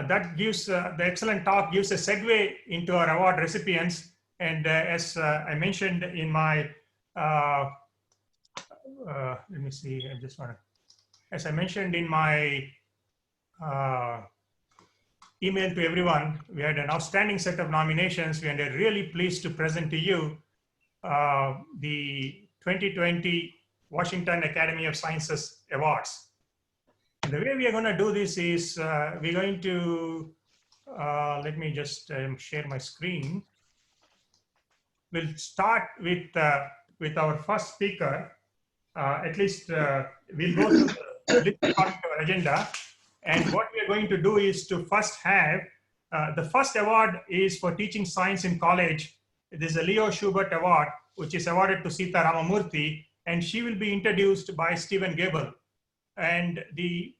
that gives, the excellent talk gives a segue into our award recipients. And as I mentioned in my, let me see, I just want to, as I mentioned in my email to everyone, we had an outstanding set of nominations. We are really pleased to present to you the 2020 Washington Academy of Sciences Awards. And the way we are going to do this is we're going to, let me just share my screen. We'll start with our first speaker. At least we'll go through the list according to our agenda. And what we are going to do is to first have, the first award is for teaching science in college. This is a Leo Schubert Award, which is awarded to Sida Ramamurti, and she will be introduced by Stephen Gable. And we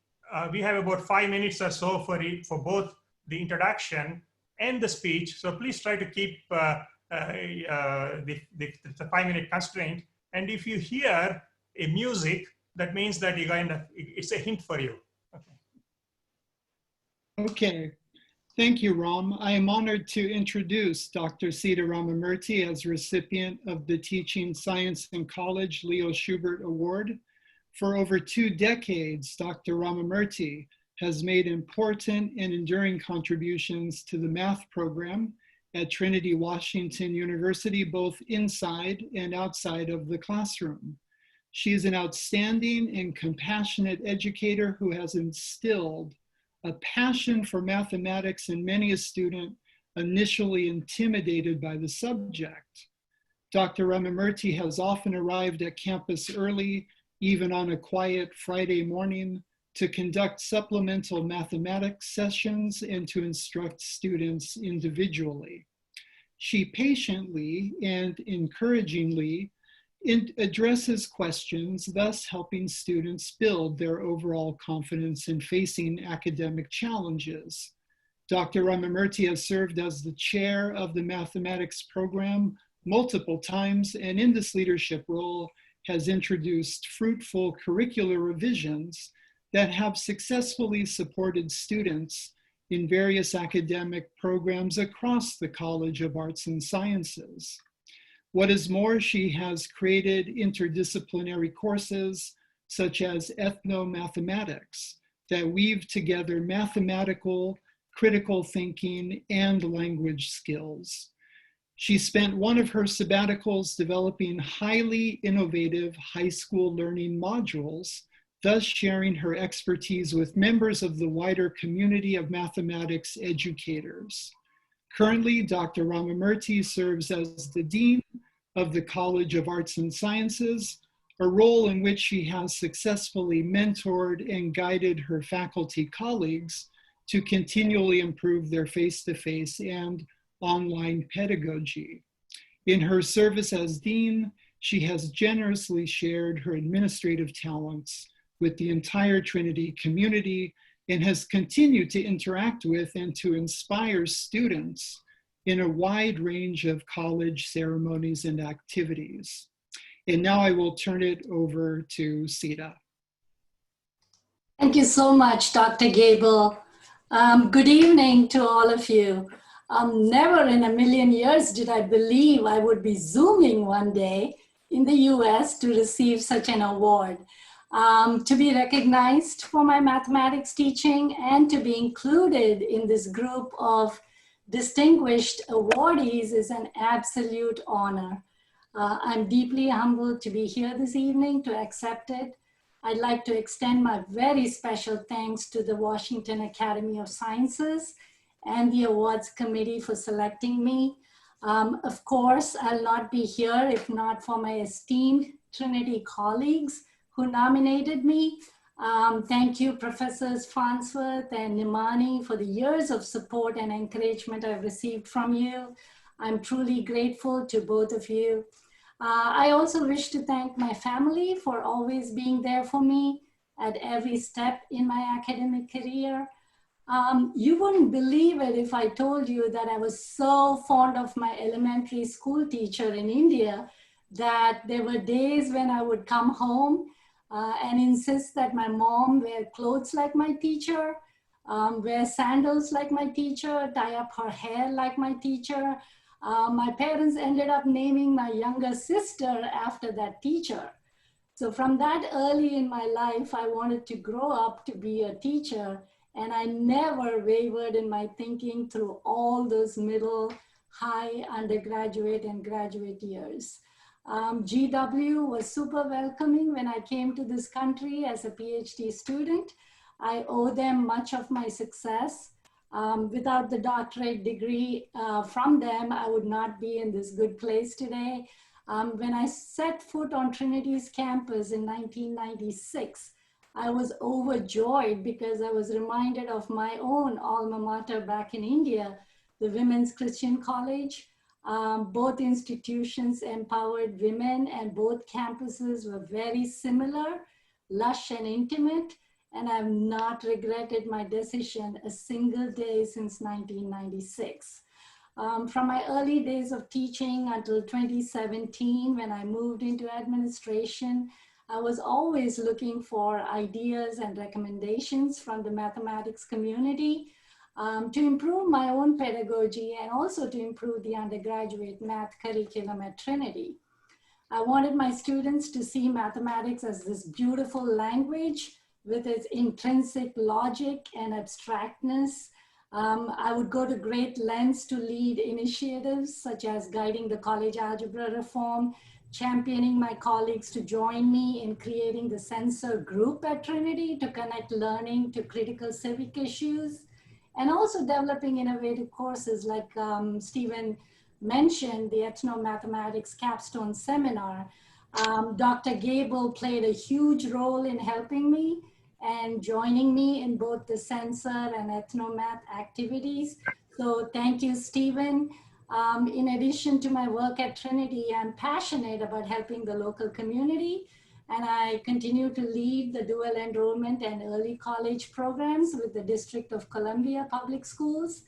have about 5 minutes or so for both the introduction and the speech. So please try to keep the 5-minute constraint. And if you hear a music, that means that it's a hint for you. Okay, thank you, Ram. I am honored to introduce Dr. Sida Ramamurti as recipient of the Teaching Science in College Leo Schubert Award. For over 2 decades, Dr. Ramamurti has made important and enduring contributions to the math program at Trinity, Washington University, both inside and outside of the classroom. She is an outstanding and compassionate educator who has instilled a passion for mathematics in many a student initially intimidated by the subject. Dr. Ramamurti has often arrived at campus early, even on a quiet Friday morning, to conduct supplemental mathematics sessions and to instruct students individually. She patiently and encouragingly addresses questions, thus helping students build their overall confidence in facing academic challenges. Dr. Ramamurti has served as the chair of the mathematics program multiple times, and in this leadership role has introduced fruitful curricular revisions that have successfully supported students in various academic programs across the College of Arts and Sciences. What is more, she has created interdisciplinary courses such as ethnomathematics that weave together mathematical, critical thinking, and language skills. She spent one of her sabbaticals developing highly innovative high school learning modules, thus sharing her expertise with members of the wider community of mathematics educators. Currently, Dr. Ramamurti serves as the Dean of the College of Arts and Sciences, a role in which she has successfully mentored and guided her faculty colleagues to continually improve their face-to-face and online pedagogy. In her service as Dean, she has generously shared her administrative talents with the entire Trinity community and has continued to interact with and to inspire students in a wide range of college ceremonies and activities. And now I will turn it over to Sita. Thank you so much, Dr. Gable. Good evening to all of you. Never in a million years did I believe I would be Zooming one day in the US to receive such an award. To be recognized for my mathematics teaching and to be included in this group of distinguished awardees is an absolute honor. I'm deeply humbled to be here this evening to accept it. I'd like to extend my very special thanks to the Washington Academy of Sciences and the awards committee for selecting me. Of course, I'll not be here if not for my esteemed Trinity colleagues who nominated me. Thank you, Professors Farnsworth and Nimani, for the years of support and encouragement I've received from you. I'm truly grateful to both of you. I also wish to thank my family for always being there for me at every step in my academic career. You wouldn't believe it if I told you that I was so fond of my elementary school teacher in India that there were days when I would come home and insist that my mom wear clothes like my teacher. wear sandals like my teacher, tie up her hair like my teacher. My parents ended up naming my younger sister after that teacher. So from that early in my life, I wanted to grow up to be a teacher, and I never wavered in my thinking through all those middle, high, undergraduate, and graduate years. GW was super welcoming when I came to this country as a PhD student. I owe them much of my success. Without the doctorate degree from them, I would not be in this good place today. When I set foot on Trinity's campus in 1996, I was overjoyed because I was reminded of my own alma mater back in India, the Women's Christian College. Both institutions empowered women, and both campuses were very similar, lush and intimate, and I've not regretted my decision a single day since 1996. From my early days of teaching until 2017, when I moved into administration, I was always looking for ideas and recommendations from the mathematics community to improve my own pedagogy and also to improve the undergraduate math curriculum at Trinity. I wanted my students to see mathematics as this beautiful language with its intrinsic logic and abstractness. I would go to great lengths to lead initiatives such as guiding the college algebra reform, championing my colleagues to join me in creating the sensor group at Trinity to connect learning to critical civic issues, and also developing innovative courses like Stephen mentioned, the Ethnomathematics Capstone Seminar. Dr. Gable played a huge role in helping me and joining me in both the sensor and ethnomath activities. So thank you, Stephen. In addition to my work at Trinity, I'm passionate about helping the local community, and I continue to lead the dual enrollment and early college programs with the District of Columbia Public Schools.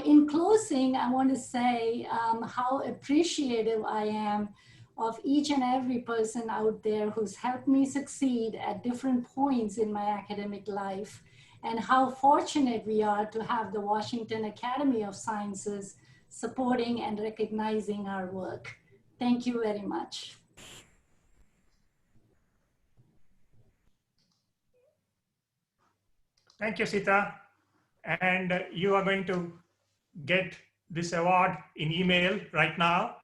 In closing, I want to say how appreciative I am of each and every person out there who's helped me succeed at different points in my academic life, and how fortunate we are to have the Washington Academy of Sciences supporting and recognizing our work. Thank you very much. Thank you, Sita. And you are going to get this award in email right now.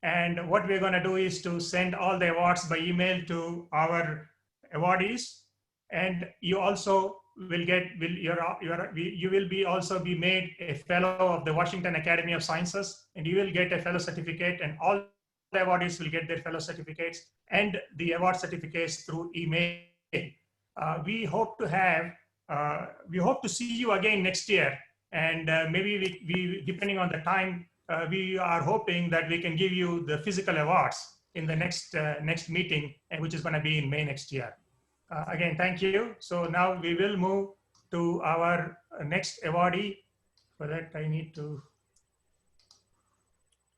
And what we're going to do is to send all the awards by email to our awardees. And you also will get, you will be also be made a fellow of the Washington Academy of Sciences, and you will get a fellow certificate, and all the awardees will get their fellow certificates and the award certificates through email. We hope to see you again next year. And maybe we, depending on the time, we are hoping that we can give you the physical awards in the next meeting, which is going to be in May next year. Again, thank you. So now we will move to our next awardee. For that, I need to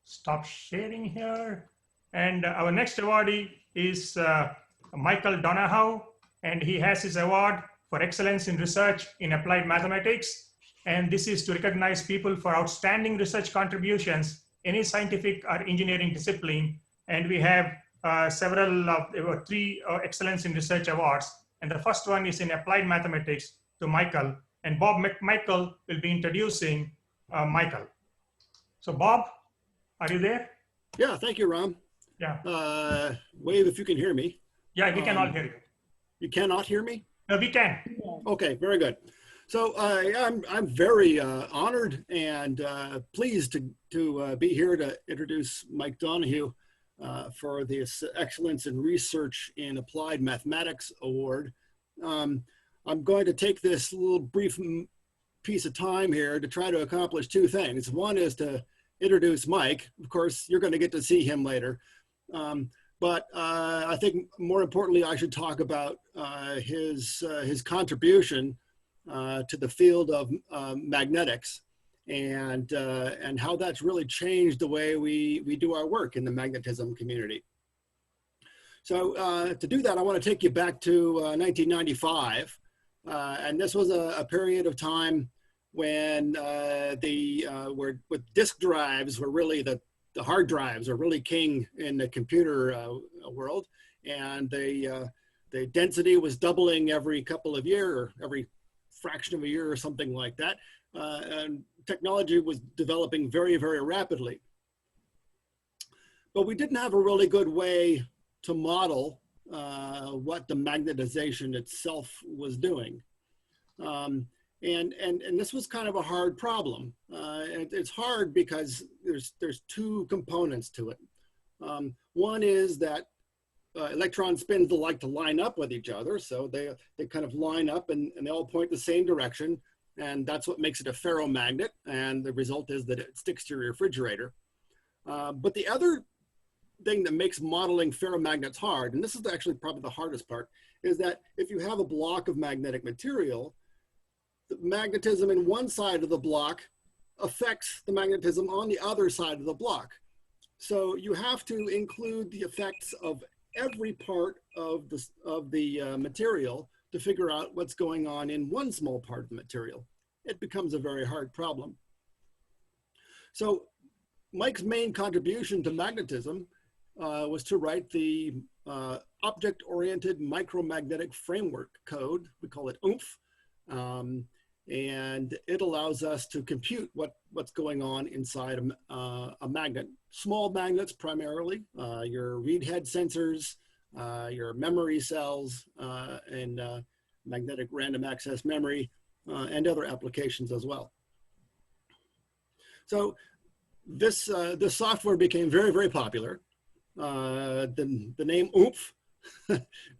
stop sharing here. And our next awardee is Michael Donahue, and he has his award for excellence in research in applied mathematics. And this is to recognize people for outstanding research contributions in any scientific or engineering discipline. And we have three excellence in research awards. And the first one is in applied mathematics to Michael. And Bob McMichael will be introducing Michael. So Bob, are you there? Yeah, thank you, Ram. Yeah. Wave if you can hear me. Yeah, we can all hear you. You cannot hear me? No, we can. Okay, very good. So I'm very honored and pleased to be here to introduce Mike Donahue for the Excellence in Research in Applied Mathematics Award. I'm going to take this little brief piece of time here to try to accomplish two things. One is to introduce Mike. Of course, you're going to get to see him later. But I think more importantly, I should talk about his contribution to the field of magnetics and how that's really changed the way we do our work in the magnetism community. So to do that, I want to take you back to 1995. And this was a period of time when with disk drives were really the hard drives are really king in the computer world, and the density was doubling every couple of years, or every fraction of a year or something like that. And technology was developing very, very rapidly. But we didn't have a really good way to model what the magnetization itself was doing. And this was kind of a hard problem. It's hard because there's two components to it. One is that electron spins like to line up with each other, so they kind of line up and they all point the same direction, and that's what makes it a ferromagnet, and the result is that it sticks to your refrigerator. But the other thing that makes modeling ferromagnets hard, and this is actually probably the hardest part, is that if you have a block of magnetic material, the magnetism in one side of the block affects the magnetism on the other side of the block. So you have to include the effects of every part of the material to figure out what's going on in one small part of the material. It becomes a very hard problem. So Mike's main contribution to magnetism was to write the object-oriented micromagnetic framework code. We call it OOMF. And it allows us to compute what's going on inside a magnet. Small magnets primarily, your read head sensors, your memory cells, and magnetic random access memory, and other applications as well. So this software became very, very popular. The name OOMF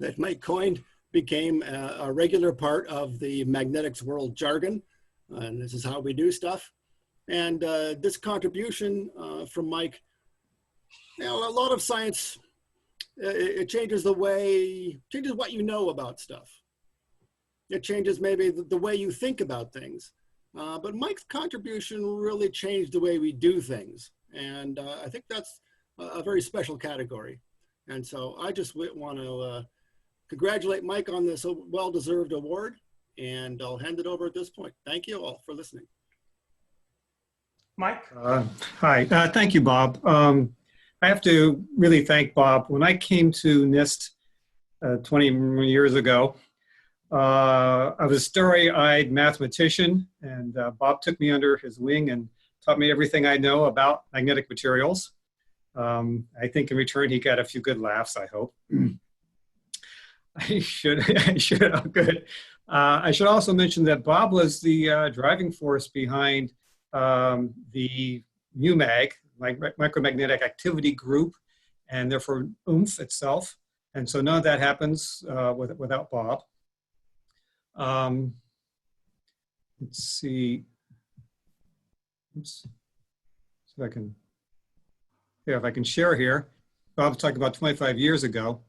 that Mike coined became a regular part of the magnetics world jargon, and this is how we do stuff. And this contribution from Mike, a lot of science, it changes changes what you know about stuff. It changes maybe the way you think about things. But Mike's contribution really changed the way we do things. And I think that's a very special category. And so I just want to congratulate Mike on this well-deserved award, and I'll hand it over at this point. Thank you all for listening. Mike? Hi, thank you, Bob. I have to really thank Bob. When I came to NIST 20 years ago, I was a starry-eyed mathematician, and Bob took me under his wing and taught me everything I know about magnetic materials. I think in return, he got a few good laughs, I hope. I should also mention that Bob was the driving force behind the MUMAG, Micromagnetic Activity Group, and therefore OOMF itself. And so none of that happens without Bob. Let's see. Oops. So if I can share here. Bob's talking about 25 years ago.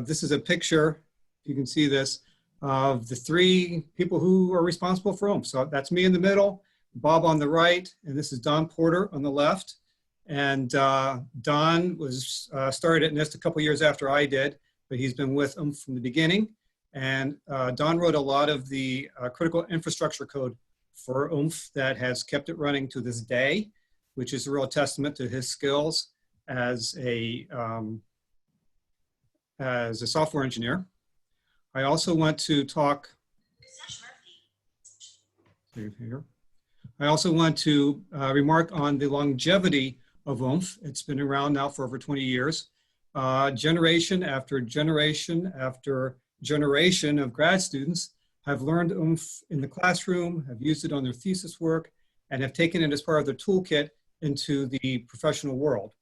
This is a picture, if you can see this, of the three people who are responsible for OOMF. So that's me in the middle, Bob on the right, and this is Don Porter on the left. And Don was started at NIST a couple years after I did, but he's been with OOMF from the beginning. And Don wrote a lot of the critical infrastructure code for OOMF that has kept it running to this day, which is a real testament to his skills as a software engineer. I also want to talk here. I also want to remark on the longevity of OOMF. It's been around now for over 20 years. Generation after generation after generation of grad students have learned OOMF in the classroom, have used it on their thesis work, and have taken it as part of their toolkit into the professional world.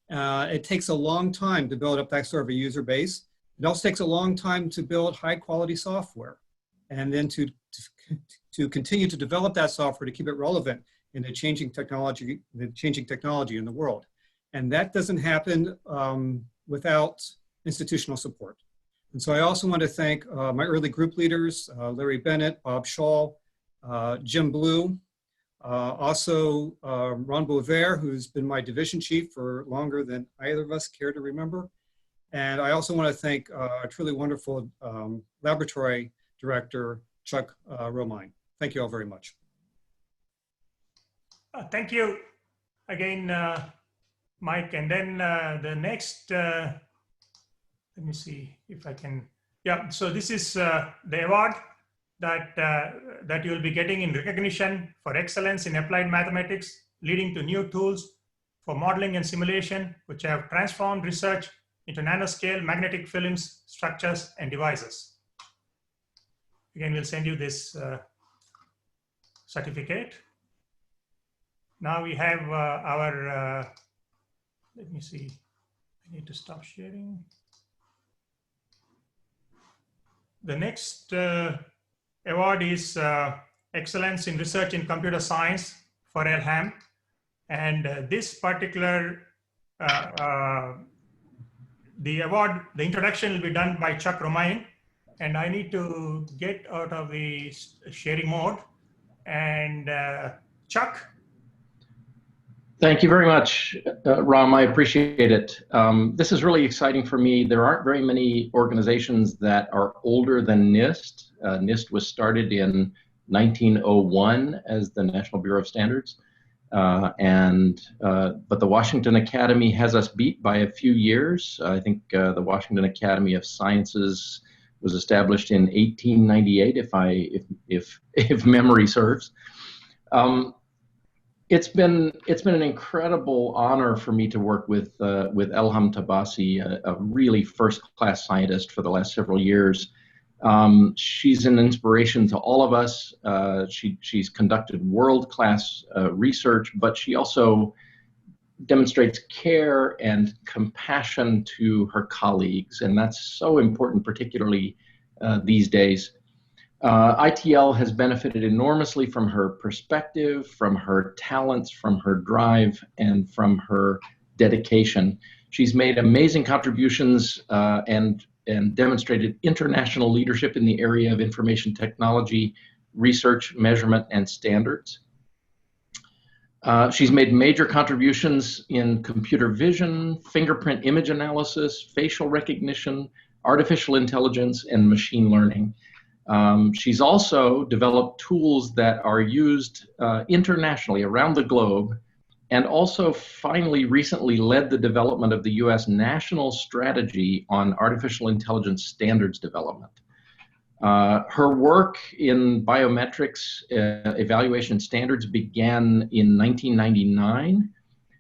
It takes a long time to build up that sort of a user base. It also takes a long time to build high quality software, and then to continue to develop that software to keep it relevant in the changing technology in the world. And that doesn't happen without institutional support. And so I also want to thank my early group leaders, Larry Bennett, Bob Shaw, Jim Blue, also Ron Bovair, who's been my division chief for longer than either of us care to remember. And I also want to thank a truly wonderful laboratory Director Chuck Romine. Thank you all very much. Thank you again, Mike. And then the next, let me see if I can. Yeah, so this is the award that you will be getting in recognition for excellence in applied mathematics, leading to new tools for modeling and simulation, which have transformed research into nanoscale magnetic films, structures, and devices. Again, we'll send you this certificate. Now we have our, let me see, I need to stop sharing. The next award is Excellence in Research in Computer Science for Elham. And this particular, the award, the introduction will be done by Chuck Romine. And I need to get out of the sharing mode. And Chuck. Thank you very much, Ram. I appreciate it. This is really exciting for me. There aren't very many organizations that are older than NIST. NIST was started in 1901 as the National Bureau of Standards. But the Washington Academy has us beat by a few years. I think the Washington Academy of Sciences was established in 1898, if memory serves. It's been an incredible honor for me to work with Elham Tabassi, a really first-class scientist for the last several years. She's an inspiration to all of us. She's conducted world-class research, but she also demonstrates care and compassion to her colleagues, and that's so important, particularly these days. ITL has benefited enormously from her perspective, from her talents, from her drive, and from her dedication. She's made amazing contributions and demonstrated international leadership in the area of information technology, research, measurement, and standards. She's made major contributions in computer vision, fingerprint image analysis, facial recognition, artificial intelligence, and machine learning. She's also developed tools that are used internationally around the globe, and also finally recently led the development of the US National Strategy on Artificial Intelligence Standards Development. Her work in biometrics evaluation standards began in 1999.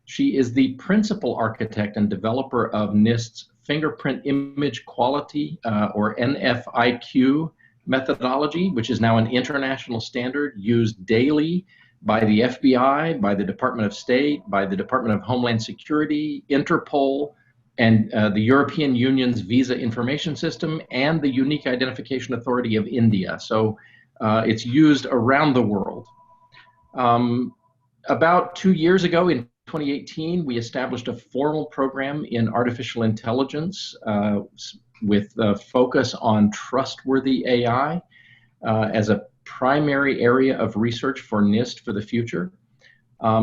She is the principal architect and developer of NIST's fingerprint image quality, or NFIQ methodology, which is now an international standard used daily by the FBI, by the Department of State, by the Department of Homeland Security, Interpol, and the European Union's Visa Information System, and the Unique Identification Authority of India. So it's used around the world. About 2 years ago, in 2018, we established a formal program in artificial intelligence with a focus on trustworthy AI as a primary area of research for NIST for the future.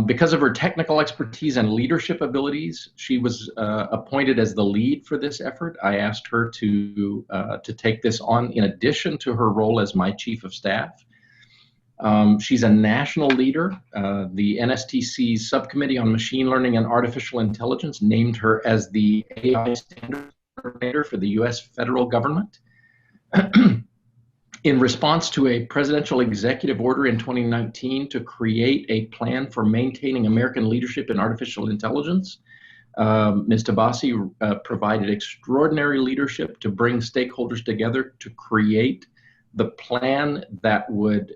Because of her technical expertise and leadership abilities, she was appointed as the lead for this effort. I asked her to take this on in addition to her role as my chief of staff. She's a national leader. The NSTC's Subcommittee on Machine Learning and Artificial Intelligence named her as the AI standards coordinator for the US federal government. In response to a presidential executive order in 2019 to create a plan for maintaining American leadership in artificial intelligence, Ms. Tabassi provided extraordinary leadership to bring stakeholders together to create the plan that would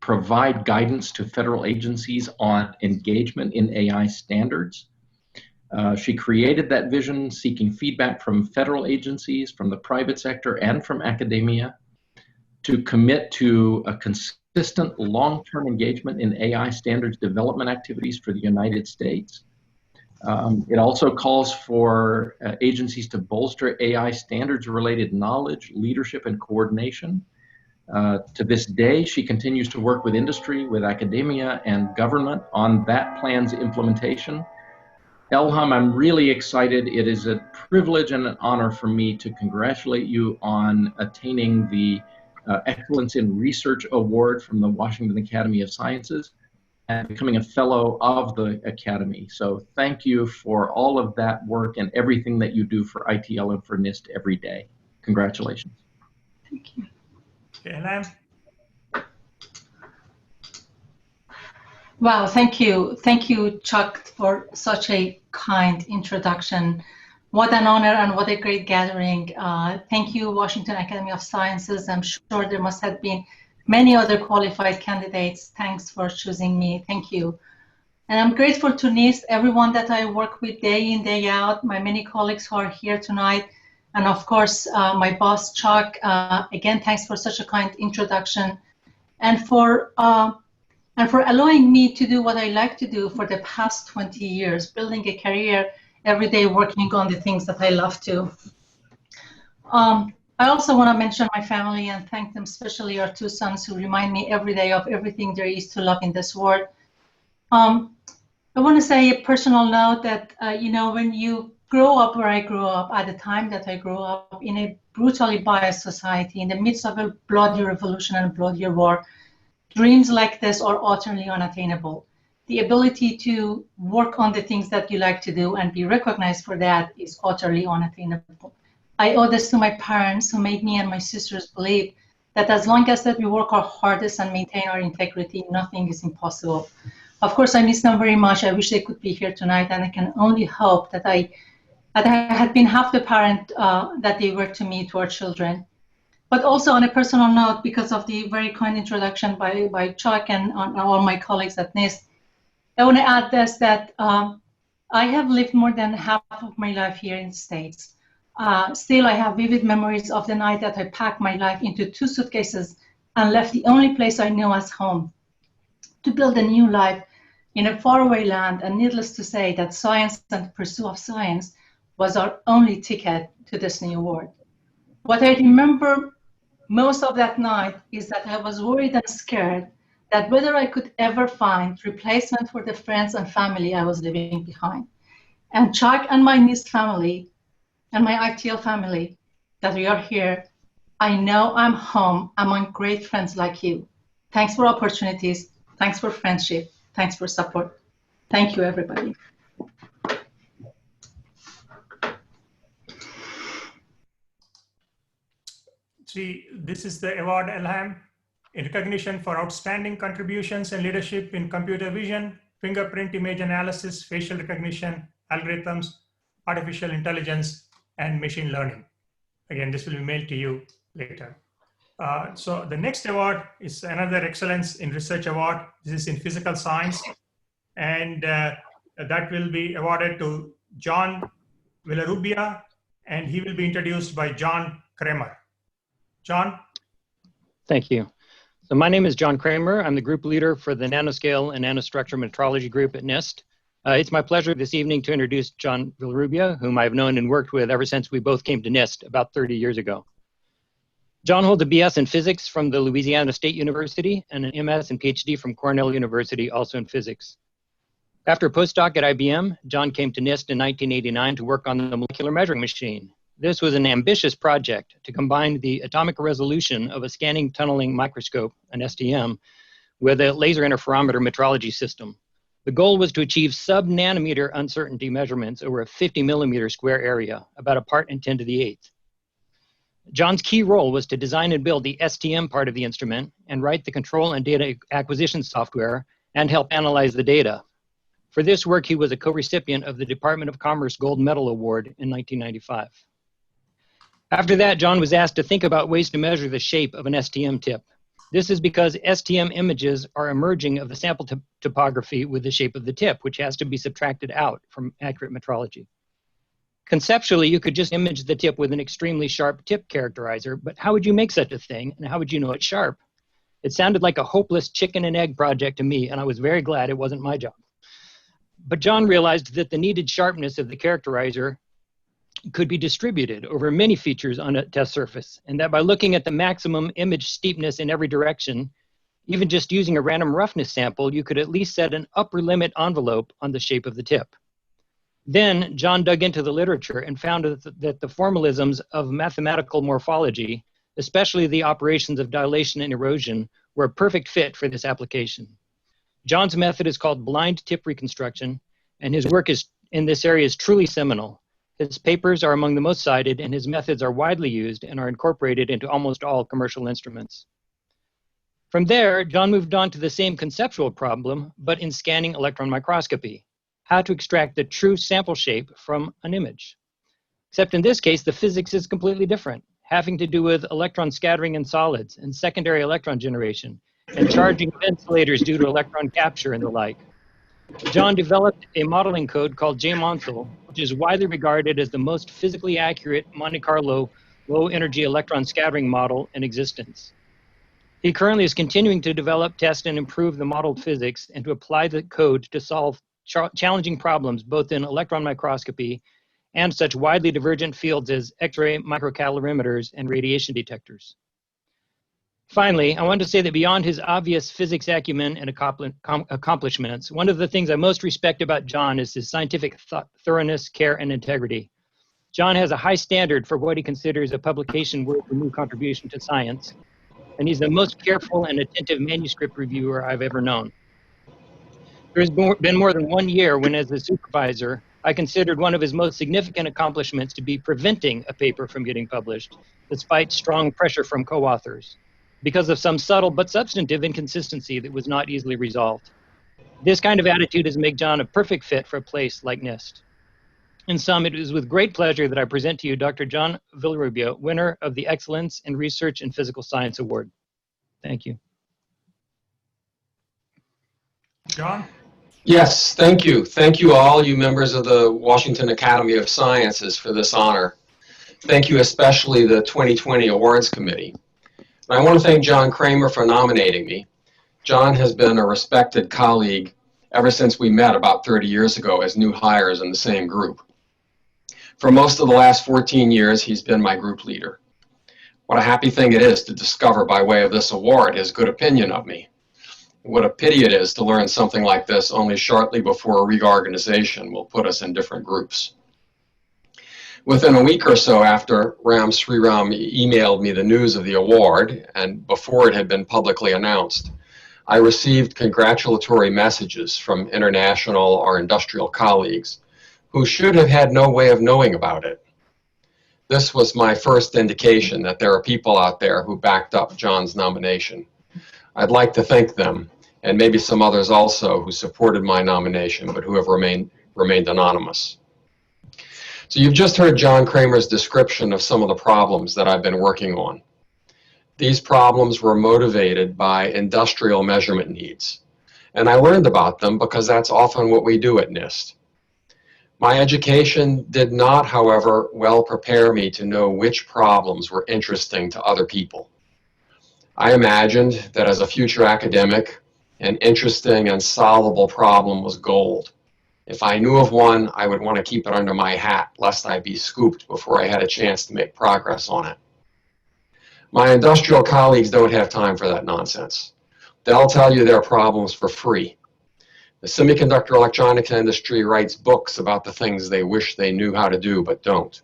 provide guidance to federal agencies on engagement in AI standards. She created that vision seeking feedback from federal agencies, from the private sector, and from academia to commit to a consistent long-term engagement in AI standards development activities for the United States. It also calls for agencies to bolster AI standards-related knowledge, leadership, and coordination. To this day, she continues to work with industry, with academia, and government on that plan's implementation. Elham, I'm really excited. It is a privilege and an honor for me to congratulate you on attaining the Excellence in Research Award from the Washington Academy of Sciences and becoming a fellow of the Academy. So thank you for all of that work and everything that you do for ITL and for NIST every day. Congratulations. Thank you. Elham. Wow, thank you. Thank you, Chuck, for such a kind introduction. What an honor and what a great gathering. Thank you, Washington Academy of Sciences. I'm sure there must have been many other qualified candidates. Thanks for choosing me. Thank you. And I'm grateful to NIST, everyone that I work with day in, day out, my many colleagues who are here tonight, and of course, my boss, Chuck. Again, thanks for such a kind introduction. And for allowing me to do what I like to do for the past 20 years, building a career every day, working on the things that I love to. I also want to mention my family and thank them, especially our two sons who remind me every day of everything there is to love in this world. I want to say a personal note that, you know, when you grow up where I grew up, at the time that I grew up, in a brutally biased society, in the midst of a bloody revolution and a bloody war, dreams like this are utterly unattainable. The ability to work on the things that you like to do and be recognized for that is utterly unattainable. I owe this to my parents who made me and my sisters believe that as long as that we work our hardest and maintain our integrity, nothing is impossible. Of course, I miss them very much. I wish they could be here tonight, and I can only hope that I had been half the parent that they were to me, to our children. But also on a personal note, because of the very kind introduction by Chuck and all my colleagues at NIST, I want to add this, that I have lived more than half of my life here in the States. Still, I have vivid memories of the night that I packed my life into 2 suitcases and left the only place I knew as home to build a new life in a faraway land. And needless to say, that science and the pursuit of science was our only ticket to this new world. What I remember most of that night is that I was worried and scared that whether I could ever find replacement for the friends and family I was leaving behind. And Chuck and my NIST family and my ITL family that we are here, I know I'm home among great friends like you. Thanks for opportunities. Thanks for friendship. Thanks for support. Thank you, everybody. See, this is the award, Elham, in recognition for outstanding contributions and leadership in computer vision, fingerprint image analysis, facial recognition, algorithms, artificial intelligence, and machine learning. Again, this will be mailed to you later. So the next award is another Excellence in Research Award. This is in physical science. And that will be awarded to John Villarrubia, and he will be introduced by John Kramer. John? Thank you. So my name is John Kramer. I'm the group leader for the Nanoscale and Nanostructure Metrology group at NIST. It's my pleasure this evening to introduce John Villarrubia, whom I've known and worked with ever since we both came to NIST about 30 years ago. John holds a BS in physics from the Louisiana State University and an MS and Ph.D. from Cornell University, also in physics. After a postdoc at IBM, John came to NIST in 1989 to work on the molecular measuring machine. This was an ambitious project to combine the atomic resolution of a scanning tunneling microscope, an STM, with a laser interferometer metrology system. The goal was to achieve sub-nanometer uncertainty measurements over a 50 millimeter square area, about a part in 10 to the 8th. John's key role was to design and build the STM part of the instrument and write the control and data acquisition software and help analyze the data. For this work, he was a co-recipient of the Department of Commerce Gold Medal Award in 1995. After that, John was asked to think about ways to measure the shape of an STM tip. This is because STM images are emerging of the sample topography with the shape of the tip, which has to be subtracted out from accurate metrology. Conceptually, you could just image the tip with an extremely sharp tip characterizer, but how would you make such a thing, and how would you know it's sharp? It sounded like a hopeless chicken and egg project to me, and I was very glad it wasn't my job. But John realized that the needed sharpness of the characterizer could be distributed over many features on a test surface, and that by looking at the maximum image steepness in every direction, even just using a random roughness sample, you could at least set an upper limit envelope on the shape of the tip. Then John dug into the literature and found that the formalisms of mathematical morphology, especially the operations of dilation and erosion, were a perfect fit for this application. John's method is called blind tip reconstruction, and his work in this area is truly seminal. His papers are among the most cited, and his methods are widely used and are incorporated into almost all commercial instruments. From there, John moved on to the same conceptual problem, but in scanning electron microscopy, how to extract the true sample shape from an image. Except in this case, the physics is completely different, having to do with electron scattering in solids and secondary electron generation, and charging of insulators due to electron capture and the like. John developed a modeling code called JMONSEL, which is widely regarded as the most physically accurate Monte Carlo low-energy electron scattering model in existence. He currently is continuing to develop, test, and improve the modeled physics and to apply the code to solve challenging problems both in electron microscopy and such widely divergent fields as X-ray microcalorimeters and radiation detectors. Finally, I want to say that beyond his obvious physics acumen and accomplishments, one of the things I most respect about John is his scientific thoroughness, care, and integrity. John has a high standard for what he considers a publication worth a new contribution to science, and he's the most careful and attentive manuscript reviewer I've ever known. There has been more than 1 year when, as a supervisor, I considered one of his most significant accomplishments to be preventing a paper from getting published, despite strong pressure from co-authors, because of some subtle but substantive inconsistency that was not easily resolved. This kind of attitude has made John a perfect fit for a place like NIST. In sum, it is with great pleasure that I present to you Dr. John Villarrubia, winner of the Excellence in Research in Physical Science Award. Thank you. John? Yes, thank you. Thank you all, you members of the Washington Academy of Sciences, for this honor. Thank you especially the 2020 Awards Committee. And I want to thank John Kramer for nominating me. John has been a respected colleague ever since we met about 30 years ago as new hires in the same group. For most of the last 14 years, he's been my group leader. What a happy thing it is to discover by way of this award his good opinion of me. What a pity it is to learn something like this only shortly before a reorganization will put us in different groups. Within a week or so after Sriram emailed me the news of the award, and before it had been publicly announced, I received congratulatory messages from international or industrial colleagues who should have had no way of knowing about it. This was my first indication that there are people out there who backed up John's nomination. I'd like to thank them, and maybe some others also who supported my nomination but who have remained anonymous. So you've just heard John Kramer's description of some of the problems that I've been working on. These problems were motivated by industrial measurement needs, and I learned about them because that's often what we do at NIST. My education did not, however, well prepare me to know which problems were interesting to other people. I imagined that as a future academic, an interesting and solvable problem was gold. If I knew of one, I would want to keep it under my hat, lest I be scooped before I had a chance to make progress on it. My industrial colleagues don't have time for that nonsense. They'll tell you their problems for free. The semiconductor electronics industry writes books about the things they wish they knew how to do but don't.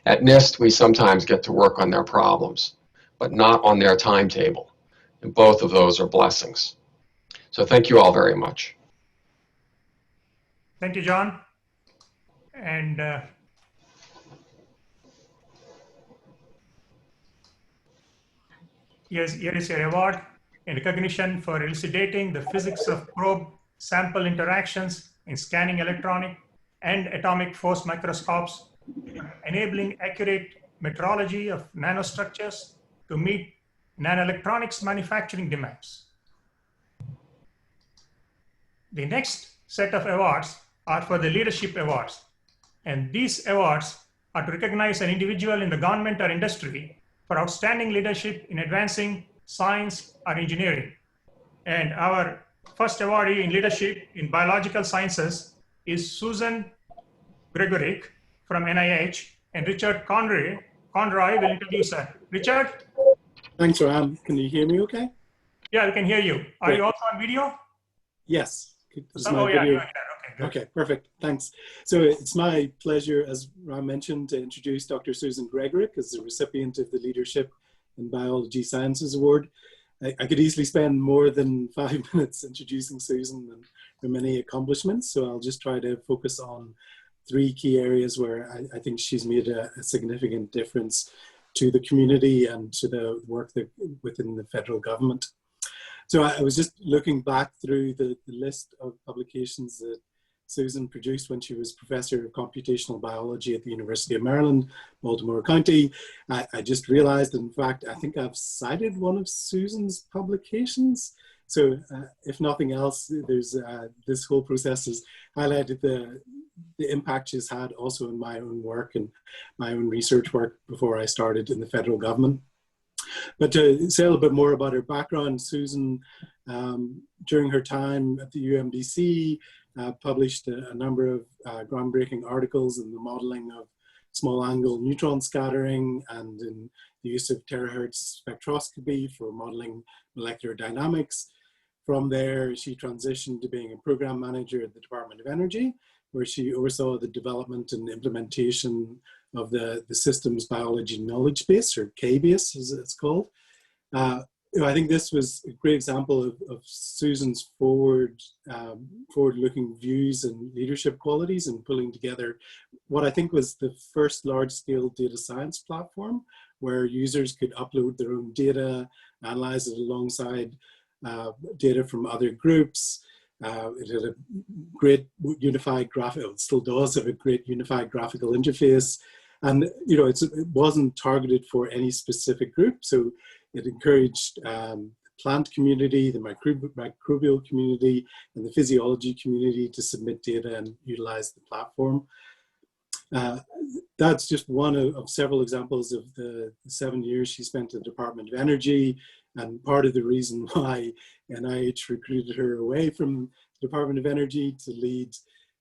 At NIST, we sometimes get to work on their problems, but not on their timetable. And both of those are blessings. So thank you all very much. Thank you, John. And here is your award in recognition for elucidating the physics of probe sample interactions in scanning electronic and atomic force microscopes, enabling accurate metrology of nanostructures to meet nanoelectronics manufacturing demands. The next set of awards are for the leadership awards, and these awards are to recognize an individual in the government or industry for outstanding leadership in advancing science or engineering. And our first awardee in leadership in biological sciences is Susan Gregurick from NIH, and Richard Conroy will introduce her. Richard? Thanks, Ram. Can you hear me okay? Yeah, we can hear you. Are you also on video? Yes. Oh, yeah, you are here. good. Okay, perfect. Thanks. So it's my pleasure, as Ram mentioned, to introduce Dr. Susan Gregurick as the recipient of the Leadership in Biology Sciences Award. I could easily spend more than 5 minutes introducing Susan and her many accomplishments, so I'll just try to focus on 3 key areas where I think she's made a significant difference to the community and to the work that within the federal government. So I was just looking back through the list of publications that Susan produced when she was Professor of Computational Biology at the University of Maryland, Baltimore County. I just realized, in fact, I think I've cited one of Susan's publications. So if nothing else, there's this whole process has highlighted the impact she's had also in my own work and my own research work before I started in the federal government. But to say a little bit more about her background, Susan, during her time at the UMDC, published a number of groundbreaking articles in the modeling of small angle neutron scattering and in the use of terahertz spectroscopy for modeling molecular dynamics. From there, she transitioned to being a program manager at the Department of Energy, where she oversaw the development and implementation of the Systems Biology Knowledge Base, or KBase as it's called. I think this was a great example of Susan's forward-looking views and leadership qualities and pulling together what I think was the first large-scale data science platform where users could upload their own data, analyze it alongside data from other groups. It had a great unified graphical, it still does have a great unified graphical interface. And it wasn't targeted for any specific group. So it encouraged the plant community, the microbial community, and the physiology community to submit data and utilize the platform. That's just one of several examples of the 7 years she spent at the Department of Energy, and part of the reason why NIH recruited her away from the Department of Energy to lead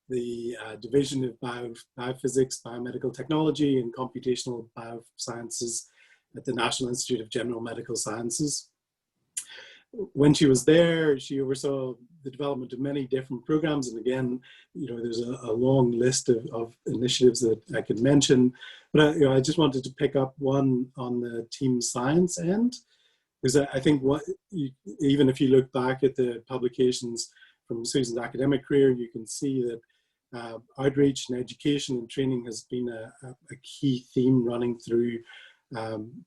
the Division of Biophysics, Biomedical Technology, and Computational Biosciences at the National Institute of General Medical Sciences. When she was there, she oversaw the development of many different programs. And again, there's a long list of initiatives that I could mention. But I just wanted to pick up one on the team science end, because I think even if you look back at the publications from Susan's academic career, you can see that outreach and education and training has been a key theme running through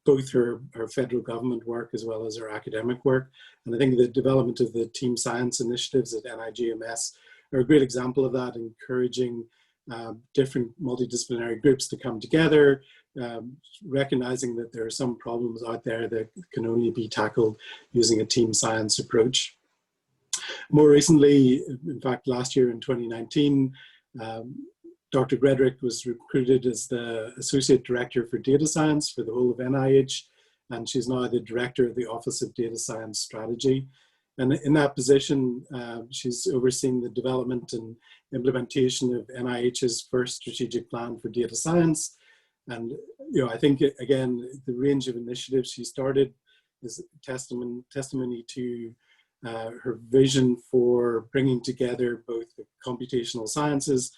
both her federal government work as well as her academic work. And I think the development of the team science initiatives at NIGMS are a great example of that, encouraging different multidisciplinary groups to come together, recognizing that there are some problems out there that can only be tackled using a team science approach. More recently, in fact, last year in 2019, Dr. Gregurick was recruited as the Associate Director for Data Science for the whole of NIH, and she's now the Director of the Office of Data Science Strategy. And in that position, she's overseeing the development and implementation of NIH's first strategic plan for data science. And I think, again, the range of initiatives she started is testimony to her vision for bringing together both the computational sciences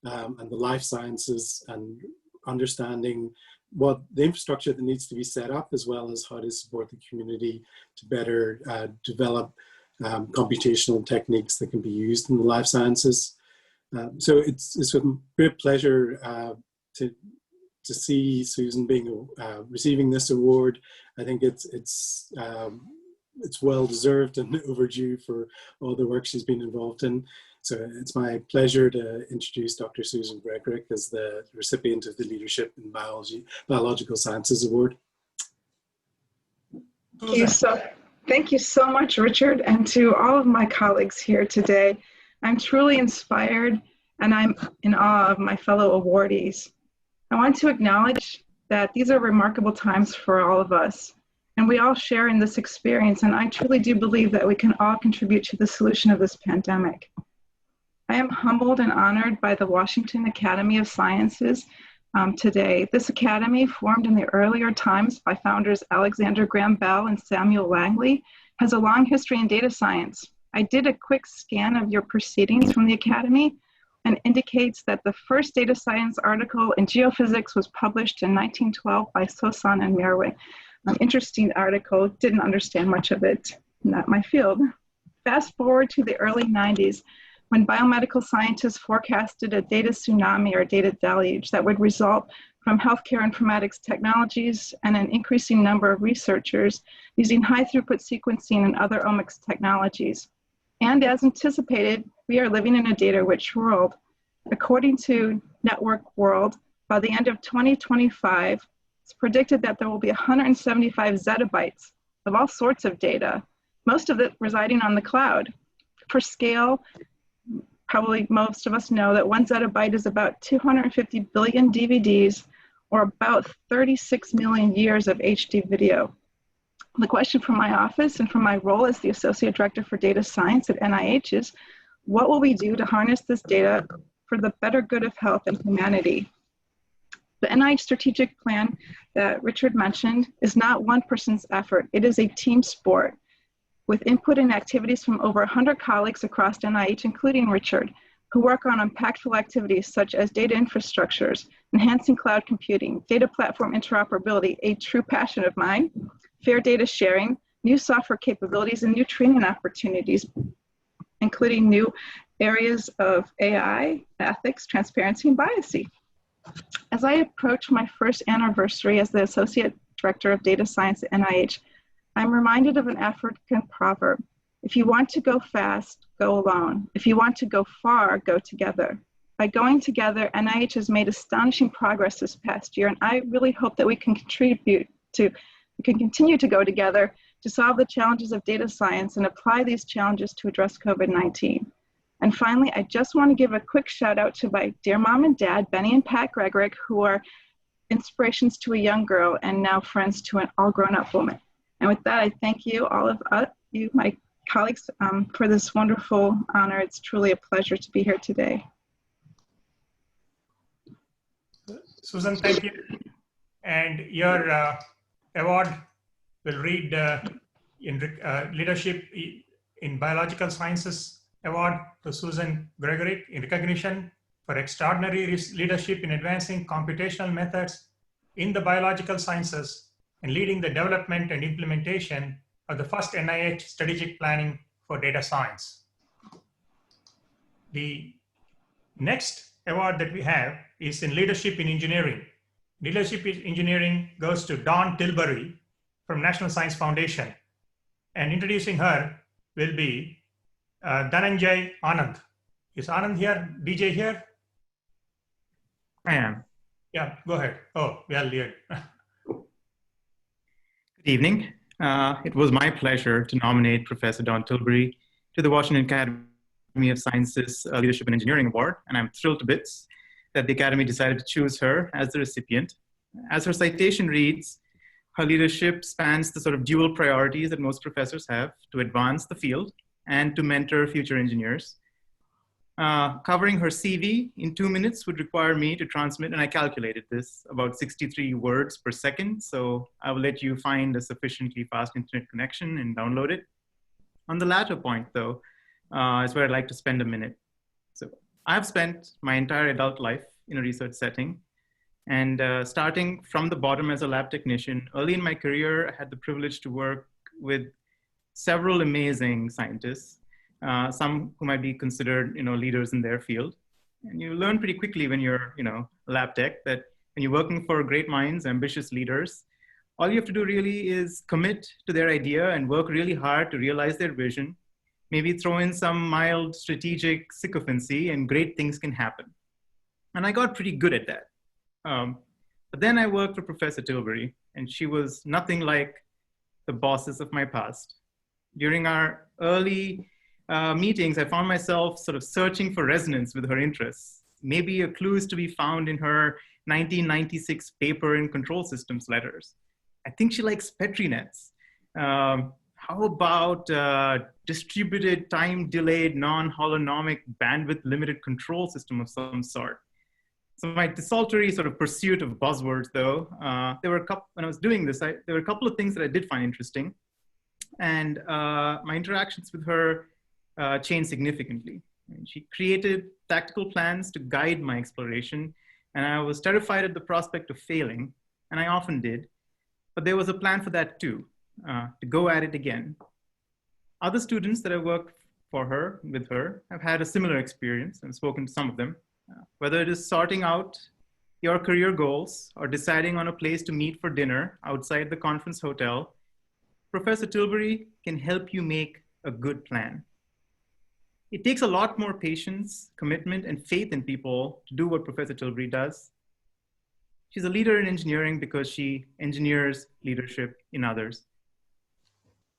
and the life sciences, and understanding what the infrastructure that needs to be set up, as well as how to support the community to better develop computational techniques that can be used in the life sciences. So it's with great pleasure to see Susan receiving this award. I think it's well deserved and overdue for all the work she's been involved in. So it's my pleasure to introduce Dr. Susan Gregurick as the recipient of the Leadership in Biological Sciences Award. Thank you so much, Richard, and to all of my colleagues here today. I'm truly inspired, and I'm in awe of my fellow awardees. I want to acknowledge that these are remarkable times for all of us, and we all share in this experience, and I truly do believe that we can all contribute to the solution of this pandemic. I am humbled and honored by the Washington Academy of Sciences today. This academy, formed in the earlier times by founders Alexander Graham Bell and Samuel Langley, has a long history in data science. I did a quick scan of your proceedings from the academy, and indicates that the first data science article in geophysics was published in 1912 by Sosan and Merwin. An interesting article, didn't understand much of it, not my field. Fast forward to the early 90s, when biomedical scientists forecasted a data tsunami or data deluge that would result from healthcare informatics technologies and an increasing number of researchers using high throughput sequencing and other omics technologies. And as anticipated, we are living in a data-rich world. According to Network World, by the end of 2025, it's predicted that there will be 175 zettabytes of all sorts of data, most of it residing on the cloud. For scale, probably most of us know that 1 zettabyte is about 250 billion DVDs, or about 36 million years of HD video. The question for my office and for my role as the Associate Director for Data Science at NIH is, what will we do to harness this data for the better good of health and humanity? The NIH strategic plan that Richard mentioned is not one person's effort. It is a team sport with input and activities from over 100 colleagues across NIH, including Richard, who work on impactful activities such as data infrastructures, enhancing cloud computing, data platform interoperability, a true passion of mine, fair data sharing, new software capabilities, and new training opportunities, including new areas of AI, ethics, transparency, and biases. As I approach my first anniversary as the Associate Director of Data Science at NIH, I'm reminded of an African proverb: if you want to go fast, go alone. If you want to go far, go together. By going together, NIH has made astonishing progress this past year, and I really hope that we can continue to go together to solve the challenges of data science and apply these challenges to address COVID-19. And finally, I just want to give a quick shout out to my dear mom and dad, Benny and Pat Gregurick, who are inspirations to a young girl and now friends to an all grown up woman. And with that, I thank you, all of you, my colleagues, for this wonderful honor. It's truly a pleasure to be here today. Susan, thank you. And your award will read in Leadership in Biological Sciences Award to Susan Gregurick in recognition for extraordinary leadership in advancing computational methods in the biological sciences and leading the development and implementation of the first NIH strategic planning for data science. The next award that we have is in Leadership in Engineering. Leadership in Engineering goes to Dawn Tilbury from National Science Foundation. And introducing her will be Dhananjay Anand. Is Anand here? DJ here? I am. Yeah, go ahead. Oh, well, yeah. Good evening. It was my pleasure to nominate Professor Dawn Tilbury to the Washington Academy of Sciences Leadership in Engineering Award, and I'm thrilled to bits that the Academy decided to choose her as the recipient. As her citation reads, her leadership spans the sort of dual priorities that most professors have: to advance the field and to mentor future engineers. Covering her CV in 2 minutes would require me to transmit, and I calculated this, about 63 words per second. So I will let you find a sufficiently fast internet connection and download it. On the latter point though, is where I'd like to spend a minute. So I've spent my entire adult life in a research setting, and starting from the bottom as a lab technician, early in my career, I had the privilege to work with several amazing scientists, some who might be considered, leaders in their field. And you learn pretty quickly when you're, a lab tech, that when you're working for great minds, ambitious leaders, all you have to do really is commit to their idea and work really hard to realize their vision. Maybe throw in some mild strategic sycophancy and great things can happen. And I got pretty good at that. But then I worked for Professor Tilbury, and she was nothing like the bosses of my past. During our early meetings, I found myself sort of searching for resonance with her interests. Maybe a clue is to be found in her 1996 paper in control systems letters. I think she likes Petri nets. How about distributed time-delayed non-holonomic bandwidth limited control system of some sort? So my desultory sort of pursuit of buzzwords though, when I was doing this, there were a couple of things that I did find interesting. And my interactions with her changed significantly. And she created tactical plans to guide my exploration, and I was terrified at the prospect of failing, and I often did. But there was a plan for that too, to go at it again. Other students that have worked with her, have had a similar experience and spoken to some of them. Whether it is sorting out your career goals or deciding on a place to meet for dinner outside the conference hotel, Professor Tilbury can help you make a good plan. It takes a lot more patience, commitment, and faith in people to do what Professor Tilbury does. She's a leader in engineering because she engineers leadership in others.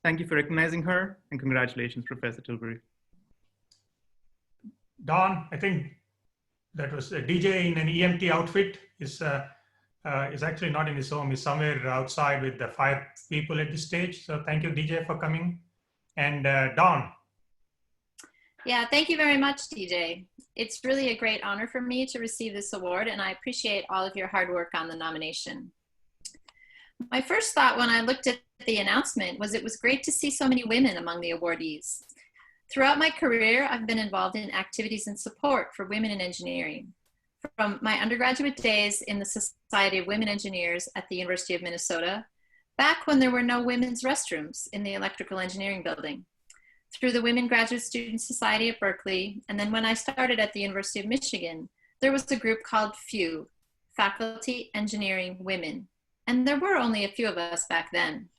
Thank you for recognizing her, and congratulations, Professor Tilbury. Don, I think that was a DJ in an EMT outfit is actually not in his home. He's somewhere outside with the 5 people at this stage. So thank you, DJ, for coming. And Don. Yeah, thank you very much, DJ. It's really a great honor for me to receive this award, and I appreciate all of your hard work on the nomination. My first thought when I looked at the announcement was it was great to see so many women among the awardees. Throughout my career, I've been involved in activities and support for women in engineering. From my undergraduate days in the Society of Women Engineers at the University of Minnesota, back when there were no women's restrooms in the electrical engineering building, through the Women Graduate Student Society at Berkeley, and then when I started at the University of Michigan, there was a group called FEW, Faculty Engineering Women, and there were only a few of us back then.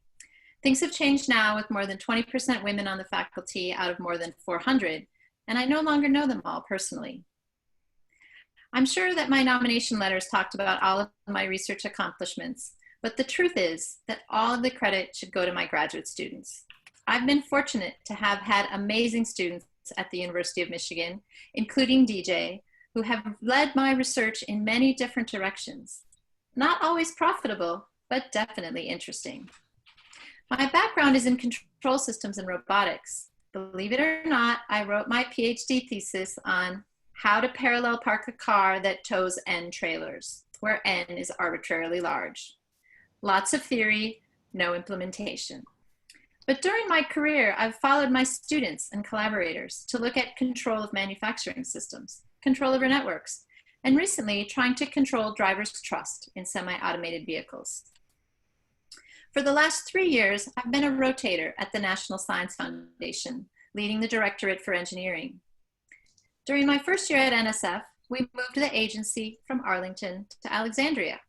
Things have changed now with more than 20% women on the faculty out of more than 400, and I no longer know them all personally. I'm sure that my nomination letters talked about all of my research accomplishments, but the truth is that all of the credit should go to my graduate students. I've been fortunate to have had amazing students at the University of Michigan, including DJ, who have led my research in many different directions. Not always profitable, but definitely interesting. My background is in control systems and robotics. Believe it or not, I wrote my PhD thesis on how to parallel park a car that tows N trailers, where N is arbitrarily large. Lots of theory, no implementation. But during my career, I've followed my students and collaborators to look at control of manufacturing systems, control over networks, and recently trying to control driver's trust in semi-automated vehicles. For the last 3 years, I've been a rotator at the National Science Foundation, leading the Directorate for Engineering. During my first year at NSF, we moved the agency from Arlington to Alexandria.